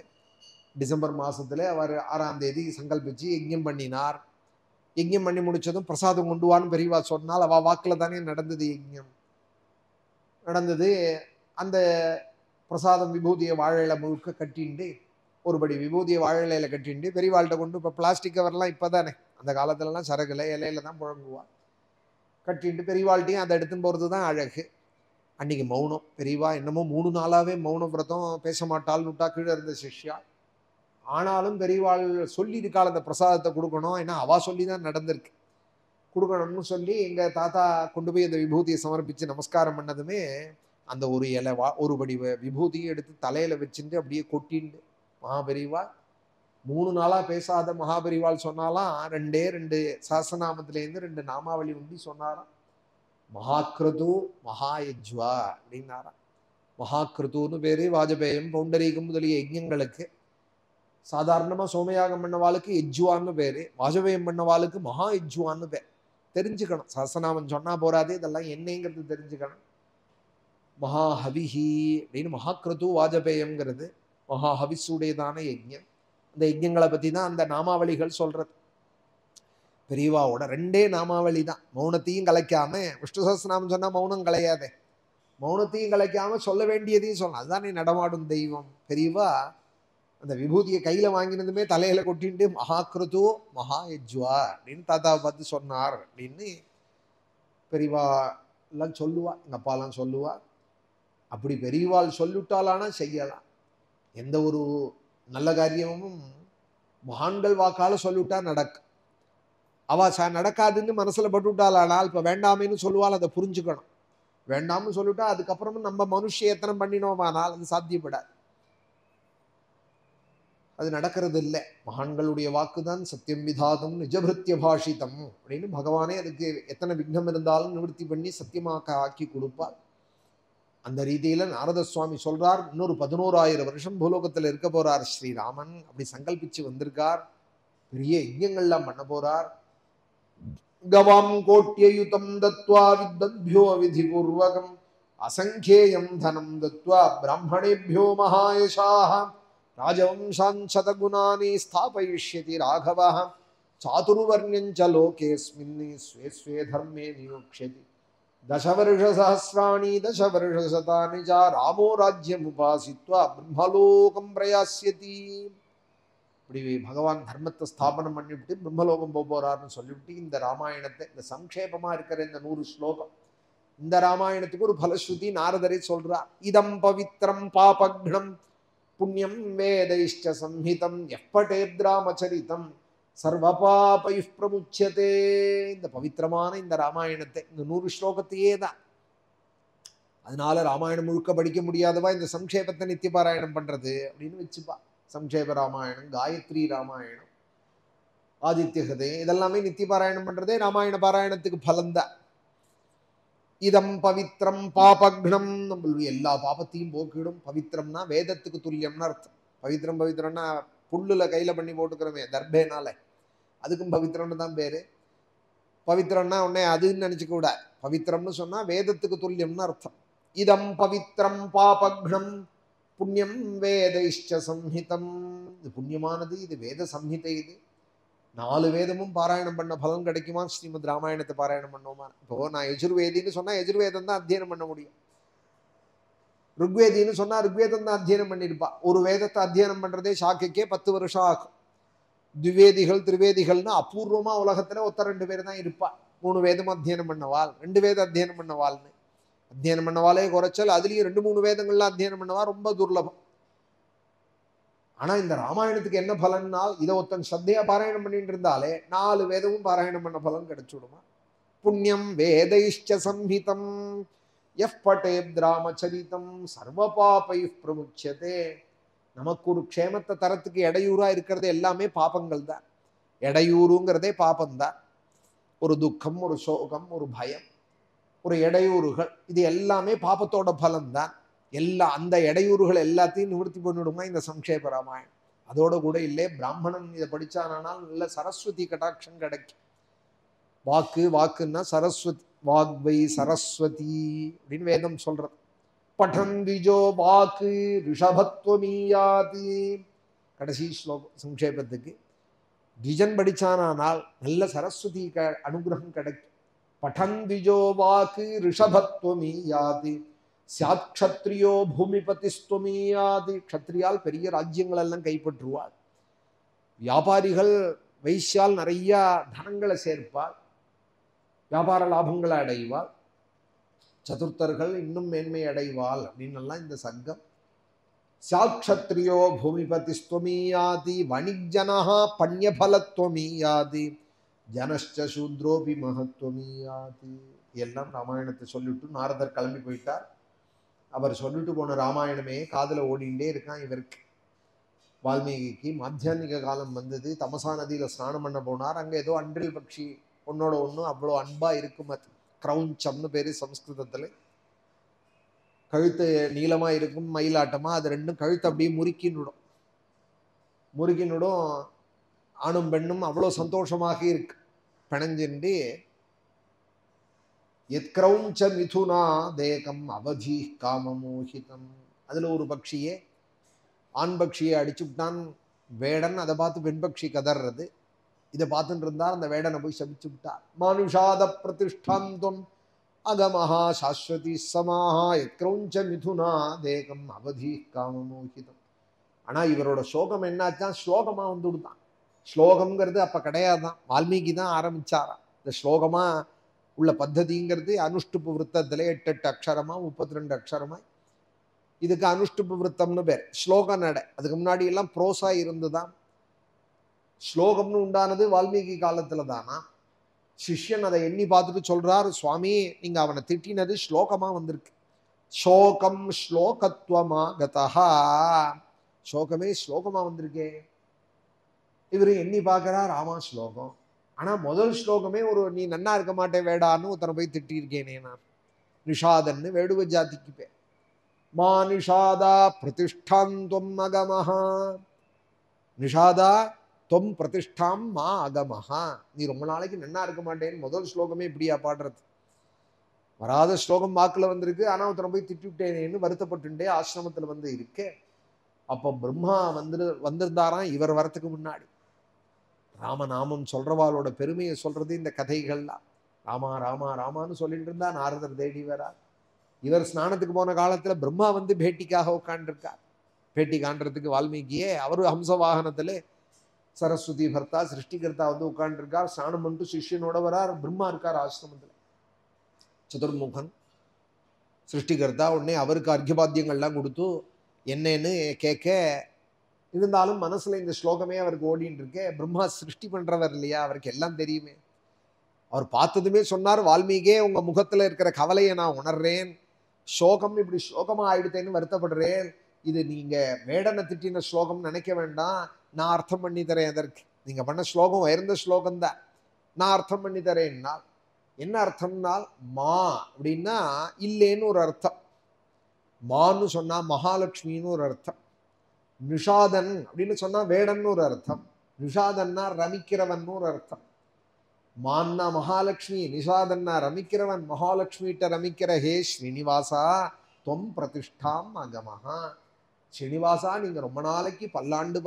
டிசம்பர் மாசத்துல அவர் 6ஆம் தேதி சங்கல்பிச்சு யஜ்யம் பண்ணினார். யஜ்யம் பண்ணி முடிச்சதும் பிரசாதம் கொண்டு வான்னு பெரியவா சொன்னால் அவ வாக்குல தானே நடந்தது யஜ்யம். நடந்தது. அந்த பிரசாதம் விபூதியை வாழையில முழுக்க கட்டிண்டு, ஒருபடி விபூதியை வாழையில கட்டிண்டு பெரியவாள்கிட்ட கொண்டு, இப்போ பிளாஸ்டிக் கவர்லாம் இப்போதானே, அந்த காலத்துலலாம் சரகுல இலையில தான் புழங்குவா, கட்டிட்டு பெரியவாள்கிட்டையும் அதை எடுத்துன்னு போகிறது தான் அழகு. அன்னைக்கு மௌனம். பெரியவா என்னமோ 3 நாளாவே மௌன விரதம், பேச மாட்டாள்னு விட்டா கீழே இருந்த சிஷ்யா. ஆனாலும் பெரியவாள் சொல்லி இருக்காள் அந்த பிரசாதத்தை கொடுக்கணும், ஏன்னா அவா சொல்லி தான் நடந்திருக்கு, கொடுக்கணும்னு சொல்லி எங்க தாத்தா கொண்டு போய் அந்த விபூதியை சமர்ப்பிச்சு நமஸ்காரம் பண்ணதுமே அந்த ஒரு இலை ஒருபடி விபூதியை எடுத்து தலையில வச்சுட்டு அப்படியே கொட்டிண்டு மகாபெரிவா 3 நாளா பேசாத மகாபெரிவாள் சொன்னாலாம் 2 சாஸ்திரநாமத்திலேருந்து 2 நாமாவளி உண்டி சொன்னாராம். மகாக்கிருது மகாயஜ்வா அப்படின்னாராம். மகாக்கிருத்துன்னு பேரு. வாஜபேயம், பௌண்டரீகம் முதலிய யஜ்ஞங்களுக்கு சாதாரணமா சோமயாகம் பண்ணவாளுக்கு யஜ்வான்னு பேரு, வாஜபேயம் பண்ணவாளுக்கு மகா யஜ்வான்னு பேர். தெரிஞ்சுக்கணும், சஹஸ்ரநாமம் சொன்னா போறாது, இதெல்லாம் என்னங்கிறது தெரிஞ்சுக்கணும். மகாஹவிஹி அப்படின்னு மகாக்கிருத்து வாஜபேயம்ங்கிறது மகாஹவிஸுடையதான யஜ்ஞம். அந்த யஜ்ஞங்களை பத்தி தான் அந்த நாமாவளிகள் சொல்றது. பெரியவாவோட ரெண்டே நாமாவளி தான், மௌனத்தையும் கலைக்காம. விஷ்ணு சஹஸ்ரநாமம் சொன்னா மௌனம் கலையாதே, மௌனத்தையும் கலைக்காம சொல்ல வேண்டியதையும் சொல்லலாம். அதுதானே நடமாடும் தெய்வம். பெரியவா அந்த விபூதியை கையில வாங்கினதுமே தலையில கொட்டிட்டு மகாக்கிருத்து மகா யஜ்வா அப்படின்னு தாத்தாவை பார்த்து சொன்னார் அப்படின்னு பெரியவா எல்லாம் சொல்லுவா, எங்க அப்பாலாம் சொல்லுவா. அப்படி பெரியவாள் சொல்லிட்டாலானா செய்யலாம். எந்த ஒரு நல்ல காரியமும் மகான்கள் வாக்கால சொல்லிவிட்டா நடக்கும். அவ நடக்காதுன்னு மனசுல பட்டுவிட்டாளானால் இப்ப வேண்டாமேன்னு சொல்லுவாள், அதை புரிஞ்சுக்கணும். வேண்டாம்னு சொல்லிவிட்டா அதுக்கப்புறமும் நம்ம மனுஷ எத்தனை பண்ணினோமானால் அது சாத்தியப்படாது, அது நடக்கிறது இல்லை. மகான்களுடைய வாக்குதான் சத்தியம் விதாதம் நிஜபிருத்திய பாஷிதம் அப்படின்னு பகவானே அதுக்கு எத்தனை விக்னம் இருந்தாலும் நிவர்த்தி பண்ணி சத்தியமாக்க ஆக்கி கொடுப்பார். அந்த ரீதியில நாரத சுவாமி சொல்றார், இன்னொரு 11,000 வருஷம் பூலோகத்துல இருக்க போறார் ஸ்ரீராமன். அப்படி சங்கல்பிச்சு வந்திருக்கார். பெரிய யஜ்ஞங்கள்லாம் பண்ண போறார். கவாம் கோட்யயுதம் தத்வா வித்வத்பியோ விதிபூர்வகம் அசங்கேயம் தனம் தத்வா பிராமணேபியோ மகாயசாஹ ராஜவம்சான் சதகுணானி ஸ்தாபயிஷ்யதி ராகவः சாதுர்வர்ண்யஞ்ச லோகேஸ்மின் ஸ்வே ஸ்வே தர்மே நியோக்ஷ்யதி தசவர்ஷசஹஸ்ராணி தசவர்ஷசதானி ச ராமோ ராஜ்யமுபாசித்வா பிரம்மலோகம் பிரயாஸ்யதி. இப்படி பகவான் தர்மத்தை ஸ்தாபனம் பண்ணிவிட்டு பிரம்மலோகம் போறாருன்னு சொல்லிவிட்டு இந்த ராமாயணத்தை, இந்த சங்கேபமா இருக்கிற இந்த 100 ஸ்லோகம், இந்த ராமாயணத்துக்கு ஒரு பலஸ்ருதி நாரதரை சொல்றார். இதம் பவித்ரம் பாபக்னம் புண்ணியம் வேதைஷ்ட சம்ஹிதம் எப்படேத்ராமச்சரிதம் சர்வபாபை பிரமுச்சியதே. இந்த பவித்திரமான இந்த ராமாயணத்தை, இந்த 100 ஸ்லோகத்தையே தான். அதனால ராமாயணம் முழுக்க படிக்க முடியாதவா இந்த சங்கேபத்தை நித்திய பாராயணம் பண்றது அப்படின்னு வச்சுப்பா. சங்கேப ராமாயணம், காயத்ரி ராமாயணம், ஆதித்ய ஹிருதயம், இதெல்லாமே நித்திய பாராயணம் பண்றதே ராமாயண பாராயணத்துக்கு பலன்தான். இதம் பவித்ரம் பாபக்னம், நம்மளுடைய எல்லா பாபத்தையும் போக்கிடும். பவித்திரம்னா வேதத்துக்கு துல்லியம்னு அர்த்தம். பவித்திரம் பவித்திரம்னா புல்லுல கையில பண்ணி போட்டுக்கிறோமே தர்பேனால, அதுக்கும் பவித்திரம்னு தான் பேரு. பவித்திரம்னா உடனே அதுன்னு நினைச்சுக்க கூட, பவித்திரம்னு சொன்னா வேதத்துக்கு துல்லியம்னு அர்த்தம். இதம் பவித்ரம் பாபக்னம் புண்ணியம் வேதைஷ்ட சம்ஹிதம். இது புண்ணியமானது, இது வேத சம்ஹிதை. இது 4 வேதமும் பாராயணம் பண்ண பலன் கிடைக்குமா? ஸ்ரீமத் ராமாயணத்தை பாராயணம் பண்ணோமா? இப்போ நான் யஜுர்வேதின்னு சொன்னா யஜுர்வேதம் தான் அத்தியனம் பண்ண முடியும். ருக்வேதின்னு சொன்னா ருக்வேதம் தான் அத்தியனம் பண்ணியிருப்பா. ஒரு வேதத்தை அத்தியனம் பண்றதே சாக்கைக்கே 10 வருஷம் ஆகும். துவேதிகள் திரிவேதிகள்னு அபூர்வமா உலகத்துல 1-2 பேர் தான் இருப்பா. 3 வேதம் அத்தியனம் பண்ணவாள், 2 வேதம் அத்தியனம் பண்ணவாள்னு. அத்தியனம் பண்ணவாலே குறைச்சல், அதுலயும் 2-3 வேதங்கள்லாம் அத்தியனம் பண்ணவா ரொம்ப துர்லபம். ஆனா இந்த ராமாயணத்துக்கு என்ன பலன்னால், இதை ஒருத்தன் ஸ்ரத்தையா பாராயணம் பண்ணிட்டு இருந்தாலே 4 வேதமும் பாராயணம் பண்ண பலன் கிடைச்சுடுமா. புண்ணியம் வேதைஷ்ட சம்ஹிதம் எஃப் பட்டேத் ராமச்சரிதம் சர்வபாபை பிரமுச்சியதே. நமக்கு ஒரு க்ஷேமத்தை தரத்துக்கு இடையூறா இருக்கிறது எல்லாமே பாபங்கள் தான். இடையூறுங்கிறதே பாபம்தான். ஒரு துக்கம், ஒரு சோகம், ஒரு பயம், ஒரு இடையூறுகள், இது எல்லாமே பாபத்தோட பலன்தான். அந்த இடையூறுகள் எல்லாத்தையும் நிவர்த்தி பண்ணிவிடுமா இந்த சங்கேப ராமாயணம். அதோட கூட இல்லை, பிராமணன் இதை படிச்சானால் நல்ல சரஸ்வதி கடாட்சம் கிடைக்கும். வாக்கு, வாக்குன்னா சரஸ்வதி, வாக்வை சரஸ்வதி அப்படின்னு வேதம் சொல்றது. பఠன் விஜோ வாக்கு ரிஷபத்வமீயாதி. கடைசி ஸ்லோகம் சங்கேபத்துக்கு. திஜன் படிச்சானால் நல்ல சரஸ்வதி அனுகிரகம் கிடைக்கும். பఠன் விஜோ வாக்கு ரிஷபத்வமீயாதி சாத் க்ஷத்ரியோ பூமிபதிஸ்துவமீயாதி. க்ஷத்ரியால் பெரிய ராஜ்யங்கள் எல்லாம் கைப்பற்றுவாள். வியாபாரிகள் வைசியால் நிறைய தனங்களை சேர்ப்பாள், வியாபார லாபங்களை அடைவாள். சதுர்த்தர்கள் இன்னும் மேன்மை அடைவாள் அப்படின்னு எல்லாம் இந்த சங்கம். சாத் க்ஷத்ரியோ பூமிபதிஸ்துவமீயாதி வணிஜனஹா பண்யபலத்வமீயாதி ஜனஷ்ச சூத்ரோபி மகத்வமீயாதி. எல்லாம் ராமாயணத்தை சொல்லிட்டு நாரதர் கிளம்பி போயிட்டார். அவர் சொல்லிட்டு போன ராமாயணமே காதுல ஓடிண்டே இருக்கான் இவருக்கு. வால்மீகிக்கு மாத்தியானிக காலம் வந்தது. தமசா நதியில ஸ்நானம் பண்ண போனார். அங்க ஏதோ அன்றில் பட்சி ஒன்னோட ஒண்ணு அவ்வளோ அன்பா இருக்கும். அது கிரௌஞ்சம்னு பேரு சம்ஸ்கிருதத்துல. கழுத்து நீளமா இருக்கும், மயிலாட்டமா, அது ரெண்டும் கழுத்து அப்படியே முறுக்கின்னுடும். ஆணும் பெண்ணும் அவ்வளோ சந்தோஷமாக இருக்கு. பிணைஞ்சின்றி எத்கிரௌஞ்ச மிதுனா தேகம் அவதி காமமோகிதம். அதுல ஒரு பக்ஷியே ஆண் பக்ஷியை அடிச்சு விட்டான் வேடன். அதை பார்த்து பெண் பக்ஷி கதறது. இதை பார்த்துட்டு இருந்தார். அந்த வேடனை போய் சபிச்சு விட்டார். மானுஷாத பிரதிஷ்டாந்தம் அகமஹா சாஸ்வதி சமாஹா எத்கிரௌஞ்ச மிதுனா தேகம் அவதி காமமோகிதம். ஆனா இவரோட ஸ்லோகம் என்னாச்சான், ஸ்லோகமா வந்து விடுதான். ஸ்லோகம்ங்கிறது அப்ப கிடையாதுதான், வால்மீகி தான் ஆரம்பிச்சாராம். இந்த ஸ்லோகமா உள்ள பத்ததிங்கிறது அனுஷ்டுப்பு விருத்தத்துல 8 அக்ஷரமா 32 அக்ஷரமா. இதுக்கு அனுஷ்டுப்பு விருத்தம்னு பேர். ஸ்லோக நட. அதுக்கு முன்னாடி எல்லாம் ப்ரோசா இருந்துதான். ஸ்லோகம்னு உண்டானது வால்மீகி காலத்துல தானா. சிஷ்யன் அதை எண்ணி பார்த்துட்டு சொல்றார், சுவாமி நீங்க அவனை திட்டினது ஸ்லோகமா வந்திருக்கு. சோகம் ஸ்லோகத்துவமா கதா. ஸ்லோகமே ஸ்லோகமா வந்திருக்கே. இவரு எண்ணி பார்க்கிறார், ஆமா ஸ்லோகம். ஆனா முதல் ஸ்லோகமே ஒரு நீ நன்னா இருக்க மாட்டேன் வேடான்னு ஒருத்தனை போய் திட்டிருக்கேனே நான். நிஷாதன்னு வேடுவ ஜாதிக்கு பேர். மா நிஷாதா பிரதிஷ்டாந்தம் அகமஹா. நிஷாதா தொம் பிரதிஷ்டாம் மா அகமஹா. நீ ரொம்ப நாளைக்கு நன்னா இருக்க மாட்டேன்னு முதல் ஸ்லோகமே இப்படியா பாடுறது. வராத ஸ்லோகம் வாக்குல வந்திருக்கு. ஆனா ஒருத்தனை போய் திட்டி விட்டேனேன்னு வருத்தப்பட்டுட்டே ஆசிரமத்துல வந்து இருக்கு. அப்போ பிரம்மா வந்திருந்தாராம் இவர் வரத்துக்கு முன்னாடி. ராமநாமம் சொல்றவாளோட பெருமையை சொல்றது இந்த கதைகள்லாம். ராமா ராமா ராமான்னு சொல்லிட்டு இருந்தா நாரதர் தேடி வரார். இவர் ஸ்நானத்துக்கு போன காலத்துல பிரம்மா வந்து பேட்டிக்காக உட்காண்டிருக்கார். பேட்டி காண்றதுக்கு வால்மீகியே அவர் ஹம்ச வாகனத்துல சரஸ்வதி பர்த்தா சிருஷ்டிகர்த்தா வந்து உட்காண்டிருக்கார். ஸ்நானம் பண்ணிட்டு சிஷ்யனோட வரார். பிரம்மா இருக்கார் ஆசிரமத்துல. சதுர்முகன் சிருஷ்டிகர்த்தா. உடனே அவருக்கு அர்க்கியபாத்தியங்கள்லாம் கொடுத்து என்னன்னு கேட்க, இருந்தாலும் மனசுல இந்த ஸ்லோகமே அவருக்கு ஓடின்னு இருக்கு. பிரம்மா சிருஷ்டி பண்றவர் இல்லையா, அவருக்கு எல்லாம் தெரியுமே. அவர் பார்த்ததுமே சொன்னார், வால்மீகே உங்க முகத்துல இருக்கிற கவலையை நான் உணர்றேன். ஸ்லோகம் இப்படி ஸ்லோகமா ஆயிடுத்தேன்னு வருத்தப்படுறேன். இது நீங்க வேடனை திட்டின ஸ்லோகம் நினைக்க வேண்டாம், நான் அர்த்தம் பண்ணி தரேன். அதற்கு நீங்க பண்ண ஸ்லோகம் உயர்ந்த ஸ்லோகம் தான், நான் அர்த்தம் பண்ணி தரேன்னா. என்ன அர்த்தம்னால், மா அப்படின்னா இல்லேன்னு ஒரு அர்த்தம். மான்னு சொன்னா மகாலட்சுமின்னு ஒரு அர்த்தம். நிஷாதன் அப்படின்னு சொன்னா வேடன்னு ஒரு அர்த்தம். நிஷாதன்னா ரமிக்கிறவன் ஒரு அர்த்தம். மான்னா மகாலட்சுமி, நிஷாதன்னா ரமிக்கிறவன். மகாலட்சுமிட்ட ரமிக்கிற ஹே ஸ்ரீனிவாசா தொம் பிரதிஷ்டாம் அகமஹா. ஸ்ரீனிவாசா நீங்க ரொம்ப நாளைக்கு பல்லாண்டு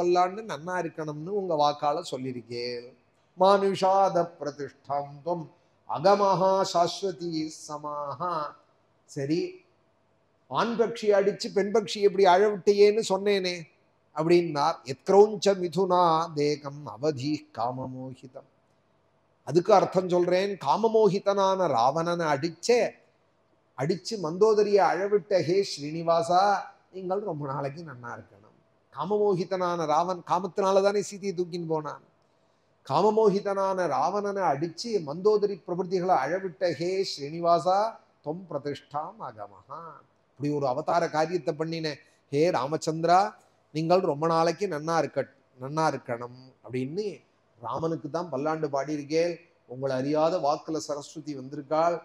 நன்னா இருக்கணும்னு உங்க வாக்கால சொல்லியிருக்கேன். மா நிஷாத பிரதிஷ்டாம் தொம் அகமஹா சாஸ்வதி சமாஹா. சரி, ஆண் பக்ஷி அடிச்சு பெண் பக்ஷி எப்படி அழவிட்டையேன்னு சொன்னேனே அப்படின்னார். எத்கிரௌஞ்ச மிதுனா தேகம் அவதி காமமோகிதம். அதுக்கு அர்த்தம் சொல்றேன். காமமோகிதனான ராவணனை அடிச்சு மந்தோதரிய அழவிட்ட ஹே ஸ்ரீனிவாசா நீங்கள் ரொம்ப நாளைக்கு நன்னா இருக்கணும். காமமோகிதனான ராவன் காமத்தினாலதானே சீதையை தூக்கின்னு போனான். காமமோகிதனான ராவணனை அடிச்சு மந்தோதரி பிரபுதிகளை அழவிட்ட ஹே ஸ்ரீனிவாசா தொம் பிரதிஷ்டாம் அகமஹா. இப்படி ஒரு அவதார காரியத்தை பண்ணின ஹே ராமச்சந்திரா நீங்கள் ரொம்ப நாளைக்கு நன்னா இருக்கணும் அப்படின்னு ராமனுக்கு தான் பல்லாண்டு பாடியிருக்கேன். உங்களை அறியாத வாக்குல சரஸ்வதி வந்திருக்காள்.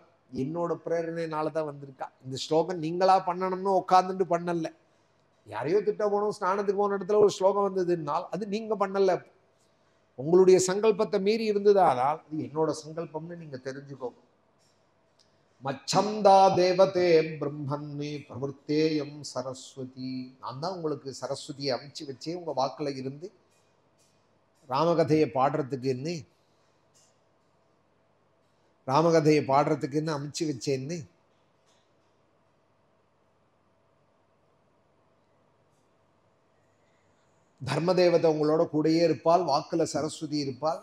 என்னோட பிரேரணையினாலதான் வந்திருக்கா. இந்த ஸ்லோகம் நீங்களா பண்ணணும்னு உட்கார்ந்துட்டு பண்ணல. யாரையோ திட்ட போனோம், ஸ்நானத்துக்கு போன இடத்துல ஒரு ஸ்லோகம் வந்ததுனால் அது நீங்க பண்ணல. உங்களுடைய சங்கல்பத்தை மீறி இருந்ததானால் அது என்னோட சங்கல்பம்னு நீங்க தெரிஞ்சுக்கோங்க. மச்சந்தா தேவதே பிரம்மன்னே பிரவர்த்தேயம் சரஸ்வதி. நான் தான் உங்களுக்கு சரஸ்வதியை அமைச்சு வச்சே உங்க வாக்குல இருந்து ராமகதையை பாடுறதுக்குன்னு அமைச்சு வச்சேன்னு. தர்மதேவதை உங்களோட கூடயே இருப்பாள், வாக்குல சரஸ்வதி இருப்பாள்.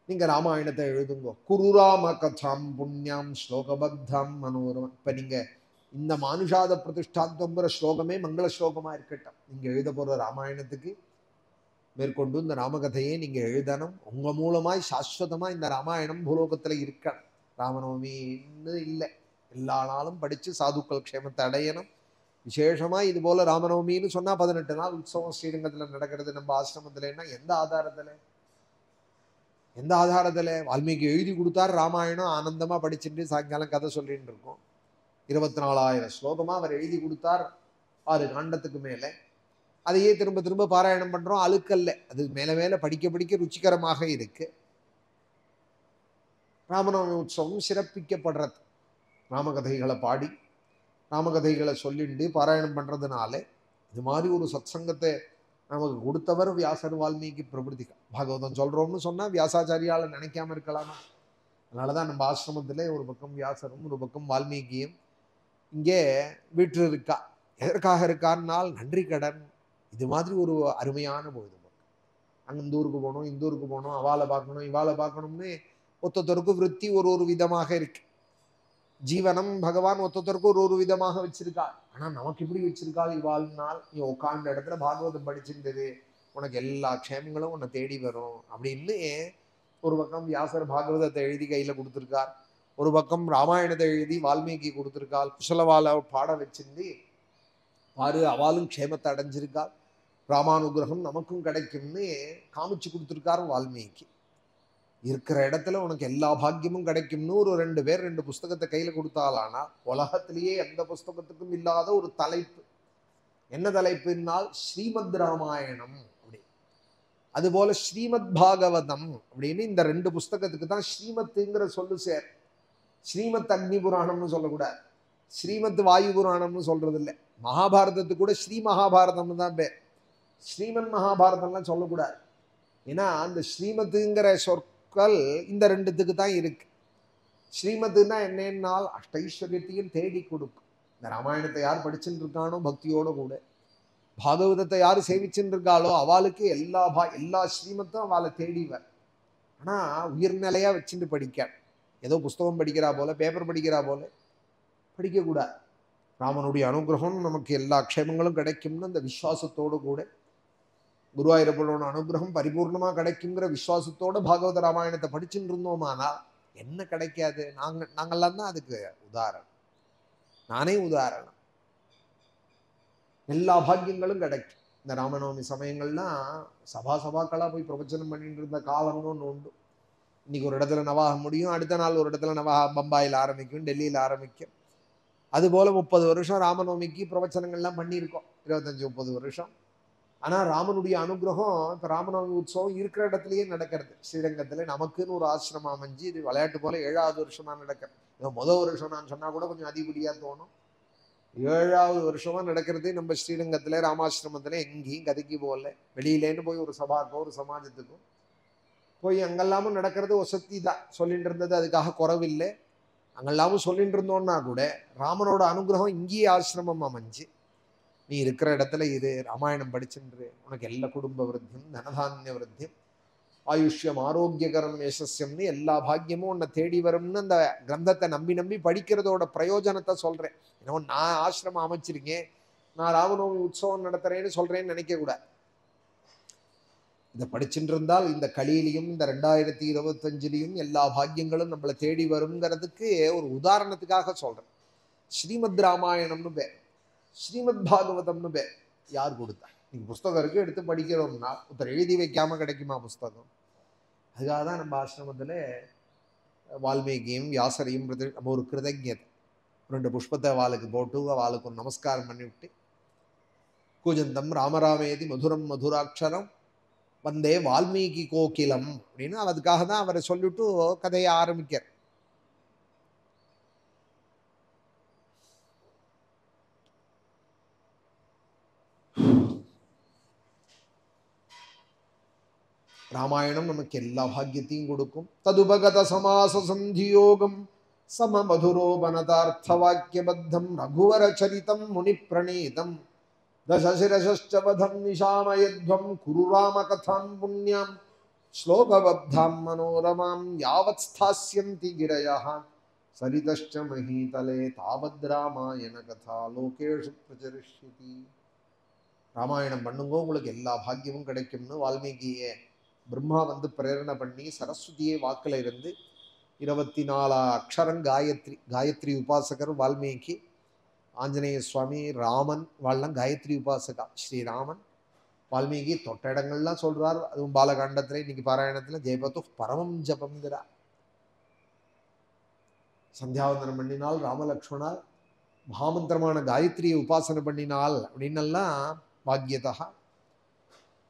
நீங்க ராமாயணத்தை எழுதுங்க. குருராம கதாம் புண்ணியம் ஸ்லோகபத்தம் மனோரம். இப்ப நீங்க இந்த மானுஷாத பிரதிஷ்டாந்தங்கிற ஸ்லோகமே மங்கள ஸ்லோகமா இருக்கட்டும். நீங்க எழுத போற ராமாயணத்துக்கு மேற்கொண்டு இந்த ராமகதையை நீங்க எழுதணும். உங்க மூலமாய் சாஸ்வதமா இந்த ராமாயணம் பூலோகத்துல இருக்கணும். ராமநவமின்னு இல்லை, எல்லா நாளும் படிச்சு சாதுக்கள் க்ஷேமத்தை அடையணும். விசேஷமா இது போல ராமநவமின்னு சொன்னா 18 நாள் உற்சவம் ஸ்ரீரங்கத்துல நடக்கிறது நம்ம ஆசிரமத்துலன்னா எந்த ஆதாரத்துல வால்மீகி எழுதி கொடுத்தார் ராமாயணம், ஆனந்தமா படிச்சுட்டு சாயங்காலம் கதை சொல்லிட்டு இருக்கோம். 24,000 ஸ்லோகமா அவர் எழுதி கொடுத்தார். 6 காண்டத்துக்கு மேலே. அதையே திரும்ப திரும்ப பாராயணம் பண்றோம். அழுக்கல்ல, அது மேல மேல படிக்க படிக்க ருச்சிகரமாக இருக்கு. ராமநவமி உற்சவம் சிறப்பிக்கப்படுறது. ராமகதைகளை பாடி ராமகதைகளை சொல்லிண்டு பாராயணம் பண்றதுனால இது மாதிரி ஒரு சத்சங்கத்தை நமக்கு கொடுத்தவர் வியாசர் வால்மீகி பிரபுதிகள். பாகவதம் சொல்றோம்னு சொன்னா வியாசாச்சாரியால நினைக்காம இருக்கலாமா? அதனாலதான் நம்ம ஆசிரமத்துல ஒரு பக்கம் வியாசரும் ஒரு பக்கம் வால்மீகியும் இங்கே வீட்டு இருக்கா. எதற்காக இருக்கார்னால் நன்றி கடன். இது மாதிரி ஒரு அருமையான பொழுது அங்க இந்த ஊருக்கு போகணும், இந்த ஊருக்கு போகணும், அவாளை பார்க்கணும், இவாளை பார்க்கணும்னு ஒத்தொத்தருக்கு விருத்தி ஒரு விதமாக இருக்கு. ஜீவனம் பகவான் ஒத்தொத்தருக்கு ஒரு விதமாக வச்சிருக்காள். ஆனா நமக்கு இப்படி வச்சிருக்காள், இவாள்னால் நீ உட்கார்ந்த இடத்துல பாகவதம் படிச்சிருந்தது உனக்கு எல்லா க்ஷேமங்களும் உன்னை தேடி வரும் அப்படின்னு ஒரு பக்கம் வியாசர் பாகவதத்தை எழுதி கையில கொடுத்துருக்கார். ஒரு பக்கம் ராமாயணத்தை எழுதி வால்மீகி கொடுத்துருக்காள். குசலவால பாட வச்சிருந்து பாரு அவளும் க்ஷேமத்தை அடைஞ்சிருக்காள், ராமானுகிரகம் நமக்கும் கிடைக்கும்னு காமிச்சு கொடுத்துருக்காரு வால்மீகி. இருக்கிற இடத்துல உனக்கு எல்லா பாக்கியமும் கிடைக்கும்னு ஒரு 2 பேர் 2 புஸ்தகத்தை கையில கொடுத்தாலானா உலகத்திலேயே எந்த புஸ்தகத்துக்கும் இல்லாத ஒரு தலைப்பு. என்ன தலைப்புனால் ஸ்ரீமத் ராமாயணம் அப்படி. அதுபோல ஸ்ரீமத் பாகவதம் அப்படின்னு இந்த 2 புஸ்தகத்துக்கு தான் ஸ்ரீமத்துங்கிற சொல்லு சேர். ஸ்ரீமத் அக்னி புராணம்னு சொல்லக்கூடாது, ஸ்ரீமத் வாயு புராணம்னு சொல்றது இல்லை. மகாபாரதத்துக்கு கூட ஸ்ரீ மகாபாரதம்னு தான் பேர். ஸ்ரீமன் மகாபாரதம்லாம் சொல்லக்கூடாது. ஏன்னா அந்த ஸ்ரீமத்துங்கிற சொற்கள் இந்த 2த்துக்கு தான் இருக்கு. ஸ்ரீமத்துன்னா என்னன்னால் அஷ்டைஸ்வரியத்தையும் தேடி கொடுக்கும். இந்த ராமாயணத்தை யார் படிச்சுட்டு இருக்கானோ பக்தியோட கூட, பாகவதத்தை யார் சேவிச்சுட்டு இருக்காளோ அவளுக்கு எல்லா ஸ்ரீமத்தும் அவளை தேடிவர். ஆனா உயிர்நிலையா வச்சுட்டு படிக்க, ஏதோ புஸ்தகம் படிக்கிறா போல பேப்பர் படிக்கிறா போல படிக்கக்கூடாது. ராமனுடைய அனுகிரகம் நமக்கு எல்லா க்ஷேமங்களும் கிடைக்கும்னு அந்த விசுவாசத்தோடு கூட, குருவாயூரப்பனோட அனுகிரகம் பரிபூர்ணமா கிடைக்குங்கிற விசுவாசத்தோட பாகவத ராமாயணத்தை படிச்சுட்டு இருந்தோமானா என்ன கிடைக்காது? நாங்கெல்லாம் தான் அதுக்கு உதாரணம். நானே உதாரணம். எல்லா பாக்கியங்களும் கிடைக்கும். இந்த ராமநவமி சமயங்கள்லாம் சபாக்களா போய் பிரவச்சனம் பண்ணிட்டு இருந்த காலம்னு ஒன்று உண்டு. இன்னைக்கு ஒரு இடத்துல நவாகம் முடியும், அடுத்த நாள் ஒரு இடத்துல நவாக பம்பாயில் ஆரம்பிக்கும், டெல்லியில் ஆரம்பிக்கும். அதுபோல 30 வருஷம் ராமநவமிக்கு பிரவச்சனங்கள்லாம் பண்ணியிருக்கோம், 25-30 வருஷம். ஆனா ராமனுடைய அனுகிரகம் இப்ப ராமநவமி உற்சவம் இருக்கிற இடத்துலயே நடக்கிறது. ஸ்ரீரங்கத்துல நமக்குன்னு ஒரு ஆசிரமம் அமைஞ்சு இது விளையாட்டு போல 7வது வருஷமா நடக்கிறது. முதல் வருஷம் நான் சொன்னா கூட கொஞ்சம் அதிகப்படியா தோணும். 7வது வருஷமா நடக்கிறது நம்ம ஸ்ரீரங்கத்துல ராமாசிரமத்துல. எங்கேயும் கதைக்கு போகல, வெளியிலேன்னு போய் ஒரு சபாக்கோ ஒரு சமாஜத்துக்கும் போய் அங்கெல்லாமும் நடக்கிறது ஒசத்தி தான் சொல்லிட்டு இருந்தது. அதுக்காக குறவில்லை. அங்கெல்லாமும் சொல்லிட்டு இருந்தோம்னா கூட ராமனோட அனுகிரகம் இங்கேயே ஆசிரமம் அமைஞ்சு நீ இருக்கிற இடத்துல இது ராமாயணம் படிச்சுன்று உனக்கு எல்லா குடும்ப விருத்தியும் தனதானிய விருத்தியும் ஆயுஷ்யம் ஆரோக்கியகரம் யசஸ்யம்னு எல்லா பாக்கியமும் உன்னை தேடி வரும்னு அந்த கிரந்தத்தை நம்பி படிக்கிறதோட பிரயோஜனத்தை சொல்றேன். ஏன்னா நான் ஆசிரமம் அமைச்சிருக்கேன், நான் ராமநவமி உற்சவம் நடத்துறேன்னு சொல்றேன்னு நினைக்க கூடாது. இதை படிச்சுட்டு இருந்தால் இந்த கலியிலையும் இந்த 2025 எல்லா பாக்கியங்களும் நம்மளை தேடி வருங்கிறதுக்கு ஒரு உதாரணத்துக்காக சொல்றேன். ஸ்ரீமத் ராமாயணம்னு பேர், ஸ்ரீமத் பாகவதம்னு பேர். யார் கொடுத்தா? நீங்க புஸ்தகம் இருக்கு எடுத்து படிக்கிறோம்னா ஒருத்தர் எழுதி வைக்காம கிடைக்குமா புஸ்தகம்? அதுக்காக தான் நம்ம ஆசிரமத்துல வால்மீகியும் வியாசரையும் நம்ம ஒரு கிருதஜ்ஞதை 2 புஷ்பத்தை வாளுக்கு போட்டு வாளுக்கு ஒரு நமஸ்காரம் பண்ணிவிட்டு கூஜந்தம் ராமராமேதி மதுரம் மதுராட்சரம் வந்தே வால்மீகி கோகிலம் அப்படின்னு அதுக்காக தான் அவரை சொல்லிட்டு கதையை ஆரம்பிக்க. ராமாயணம் நமக்கு எல்லா பாக்கியத்தையும் கொடுக்கும். ததுபகத சமாச சந்தியோகம் சம மதுரோபனதார்த்த வாக்கியபத்தம் ரகுவர சரிதம் முனி பிரணீதம் தசசிரசவதம் நிஷாமயத்வம் குரு ராம கதாம் புண்ணியம் ஸ்லோகபத்தாம் மனோரமாம் யாவத் ஸ்தாஸ்யந்தி கிரயः சரிதஷ்ச மஹீதலே தாவத் ராமாயண கதா லோகேஷு பிரச்சரிஷ்யதி. ராமாயணம் பண்ணுங்க, உங்களுக்கு எல்லா பாக்கியமும் கிடைக்கும்னு வால்மீகியே பிரம்மா வந்து பிரேரணை பண்ணி சரஸ்வதியே வாக்கில் இருந்து 24 அக்ஷரம் காயத்ரி உபாசகர் வால்மீகி, ஆஞ்சநேய சுவாமி, ராமன் வாழலாம் காயத்ரி உபாசகா. ஸ்ரீராமன் வால்மீகி தொட்ட இடங்கள்லாம் சொல்றார். அதுவும் பாலகாண்டத்துல இன்னைக்கு பாராயணத்துல ஜெயபத்து பரமம் ஜபம்ங்கிறார். சந்தியாவந்தனம் பண்ணினால் ராமலக்ஷ்மணால் மகாமந்திரமான காயத்ரியை உபாசனை பண்ணினால் அப்படின்னெல்லாம் பாக்யதா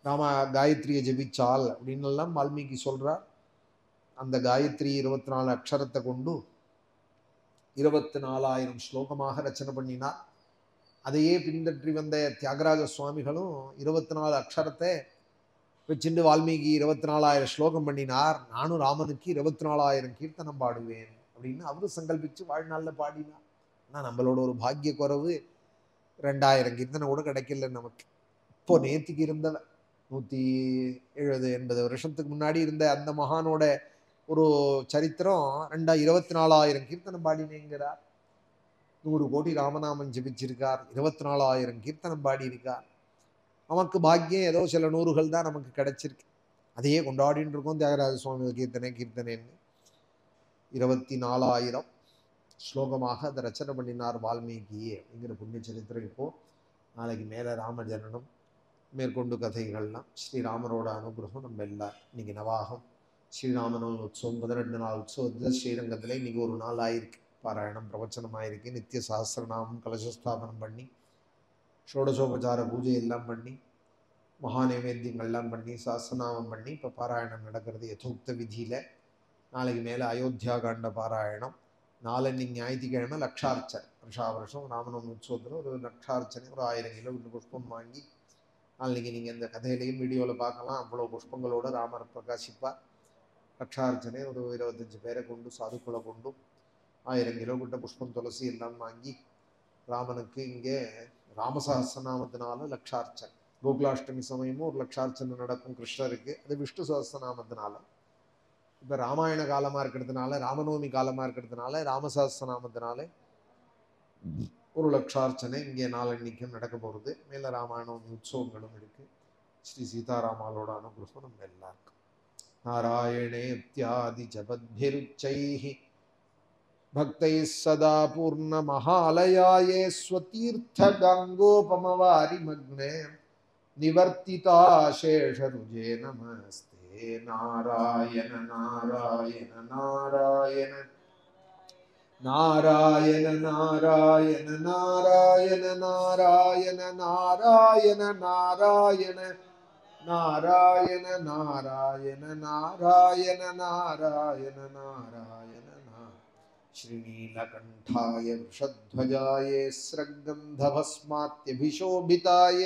நாம காயத்ரியை ஜபிச்சால் அப்படின்னெல்லாம் வால்மீகி சொல்றார். அந்த காயத்ரி 24 அக்ஷரத்தை கொண்டு 24,000 ஸ்லோகமாக ரச்சனை பண்ணினார். அதையே பின்பற்றி வந்த தியாகராஜ சுவாமிகளும் 24 அக்ஷரத்தை வச்சுட்டு வால்மீகி 24,000 ஸ்லோகம் பண்ணினார். நானும் ராமனுக்கு 24,000 கீர்த்தனம் பாடுவேன் அப்படின்னு அவரு சங்கல்பிச்சு வாழ்நாளில் பாடினார். ஆனால் நம்மளோட ஒரு பாக்கிய குறைவு 2000 கீர்த்தனை கூட கிடைக்கல நமக்கு. இப்போ நேற்றுக்கு இருந்தவன் 170-80 வருஷத்துக்கு முன்னாடி இருந்த அந்த மகானோட ஒரு சரித்திரம் 24,000 கீர்த்தனம் பாடினேங்கிறார். 100 கோடி ராமநாமன் ஜபிச்சிருக்கார். 24,000 கீர்த்தனம் பாடியிருக்கார். நமக்கு பாக்கியம் ஏதோ சில நூறுகள் தான் நமக்கு கிடைச்சிருக்கு. அதையே கொண்டாடின்னு இருக்கோம். தியாகராஜ சுவாமி கீர்த்தனைன்னு 24,000 ஸ்லோகமாக அதை ரச்சனை பண்ணினார் வால்மீகி அப்படிங்கிற புண்ணிய சரித்திரம். இப்போ நாளைக்கு மேலே ராம ஜனனம் மேற்கொண்டு கதைகள்லாம் ஸ்ரீராமரோட அனுகிரகம் நம்ம எல்லாரும். இன்னைக்கு நவாகம் ஸ்ரீராமனோட உற்சவம் 12 நாள் உற்சவத்தில் ஸ்ரீரங்கத்தில் இன்னைக்கு ஒரு நாள் ஆயிருக்கு. பாராயணம் பிரவச்சனம் ஆயிருக்கு. நித்திய சஹஸ்ரநாமம் கலசஸ்தாபனம் பண்ணி ஷோடசோபச்சார பூஜை எல்லாம் பண்ணி மகா நைவேத்தியங்கள்லாம் பண்ணி சஹஸ்ரநாமம் பண்ணி இப்போ பாராயணம் நடக்கிறது யதோக்த விதியில். நாளைக்கு மேலே அயோத்தியா காண்ட பாராயணம். நாளன்னைக்கு ஞாயிற்றுக்கிழமை லக்ஷார்ச்சனை. வருஷம் ராமநவமி உற்சவத்தில் ஒரு லக்ஷார்ச்சனை, ஒரு 1000 கிலோ புஷ்பம் வாங்கி நாளைக்கு நீங்கள் இந்த கதையிலையும் வீடியோவில் பார்க்கலாம். அவ்வளோ புஷ்பங்களோட ராமர் பிரகாசிப்பார். லக்ஷார்ச்சனை ஒரு 25 பேரை கொண்டு சாதுக்களை கொண்டு 1000 கிலோ கிட்ட புஷ்பம் துளசி எல்லாம் வாங்கி ராமனுக்கு இங்கே ராமசஹஸ்ரநாமத்தினால லக்ஷார்ச்சனை. கோகுலாஷ்டமி சமயமும் ஒரு லக்ஷார்ச்சனை நடக்கும் கிருஷ்ணருக்கு. அது விஷ்ணு சஹஸ்ரநாமத்தினால. இப்போ ராமாயண காலமாக இருக்கிறதுனால, ராமநவமி காலமாக இருக்கிறதுனால ராமசஹஸ்ரநாமத்தினால ஒரு லக்ஷார்ச்சனை இங்கே நாளன்னைக்கும் நடக்க போகிறது. மேலே ராமாயணம் உற்சவங்களும் இருக்கு. ஸ்ரீ சீதாராமாலோட அனுகிரகம் நம்ம எல்லாருக்கும். நாராயணேத்யாதி ஜபத்பிருச்சைஹி பக்தை சதா பூர்ண மகாலயாயே ஸ்வதீர்த்த கங்கோபமவாரி மக்னே நிவர்த்திதா சேஷருஜே நமஸ்தே. நாராயண நாராயண நாராயண நாராயண நாராயண நாராயண நாராயண நாராயண நாராயண நாராயண நாராயண நாராயண நாராயண நாராயண ஸ்ரீநீலகண்டாய விஷத்வஜாய ஸ்ரக்கந்தபஸ்மாத்யபிஷோபிதாய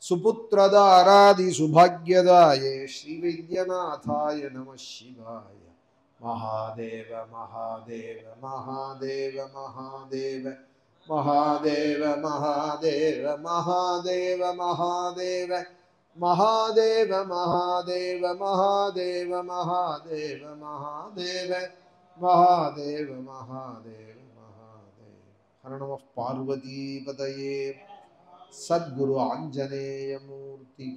சுபுத்ரதாராதி சுபாக்யதாய ஸ்ரீவைத்யநாதாய நம சிவாய. மகாதேவ மகாதேவ மகாதேவ மகாதேவ மகாதேவ மகாதேவ மகாதேவ மகாதேவ மகாதேவ மகாதேவ மகாதேவ மகாதேவ மகாதேவ மகாதேவ மகாதேவ மகாதேவ. ஹர நம பார்வதி பதயே. சத்குரு ஆஞ்சநேய மூர்த்தி.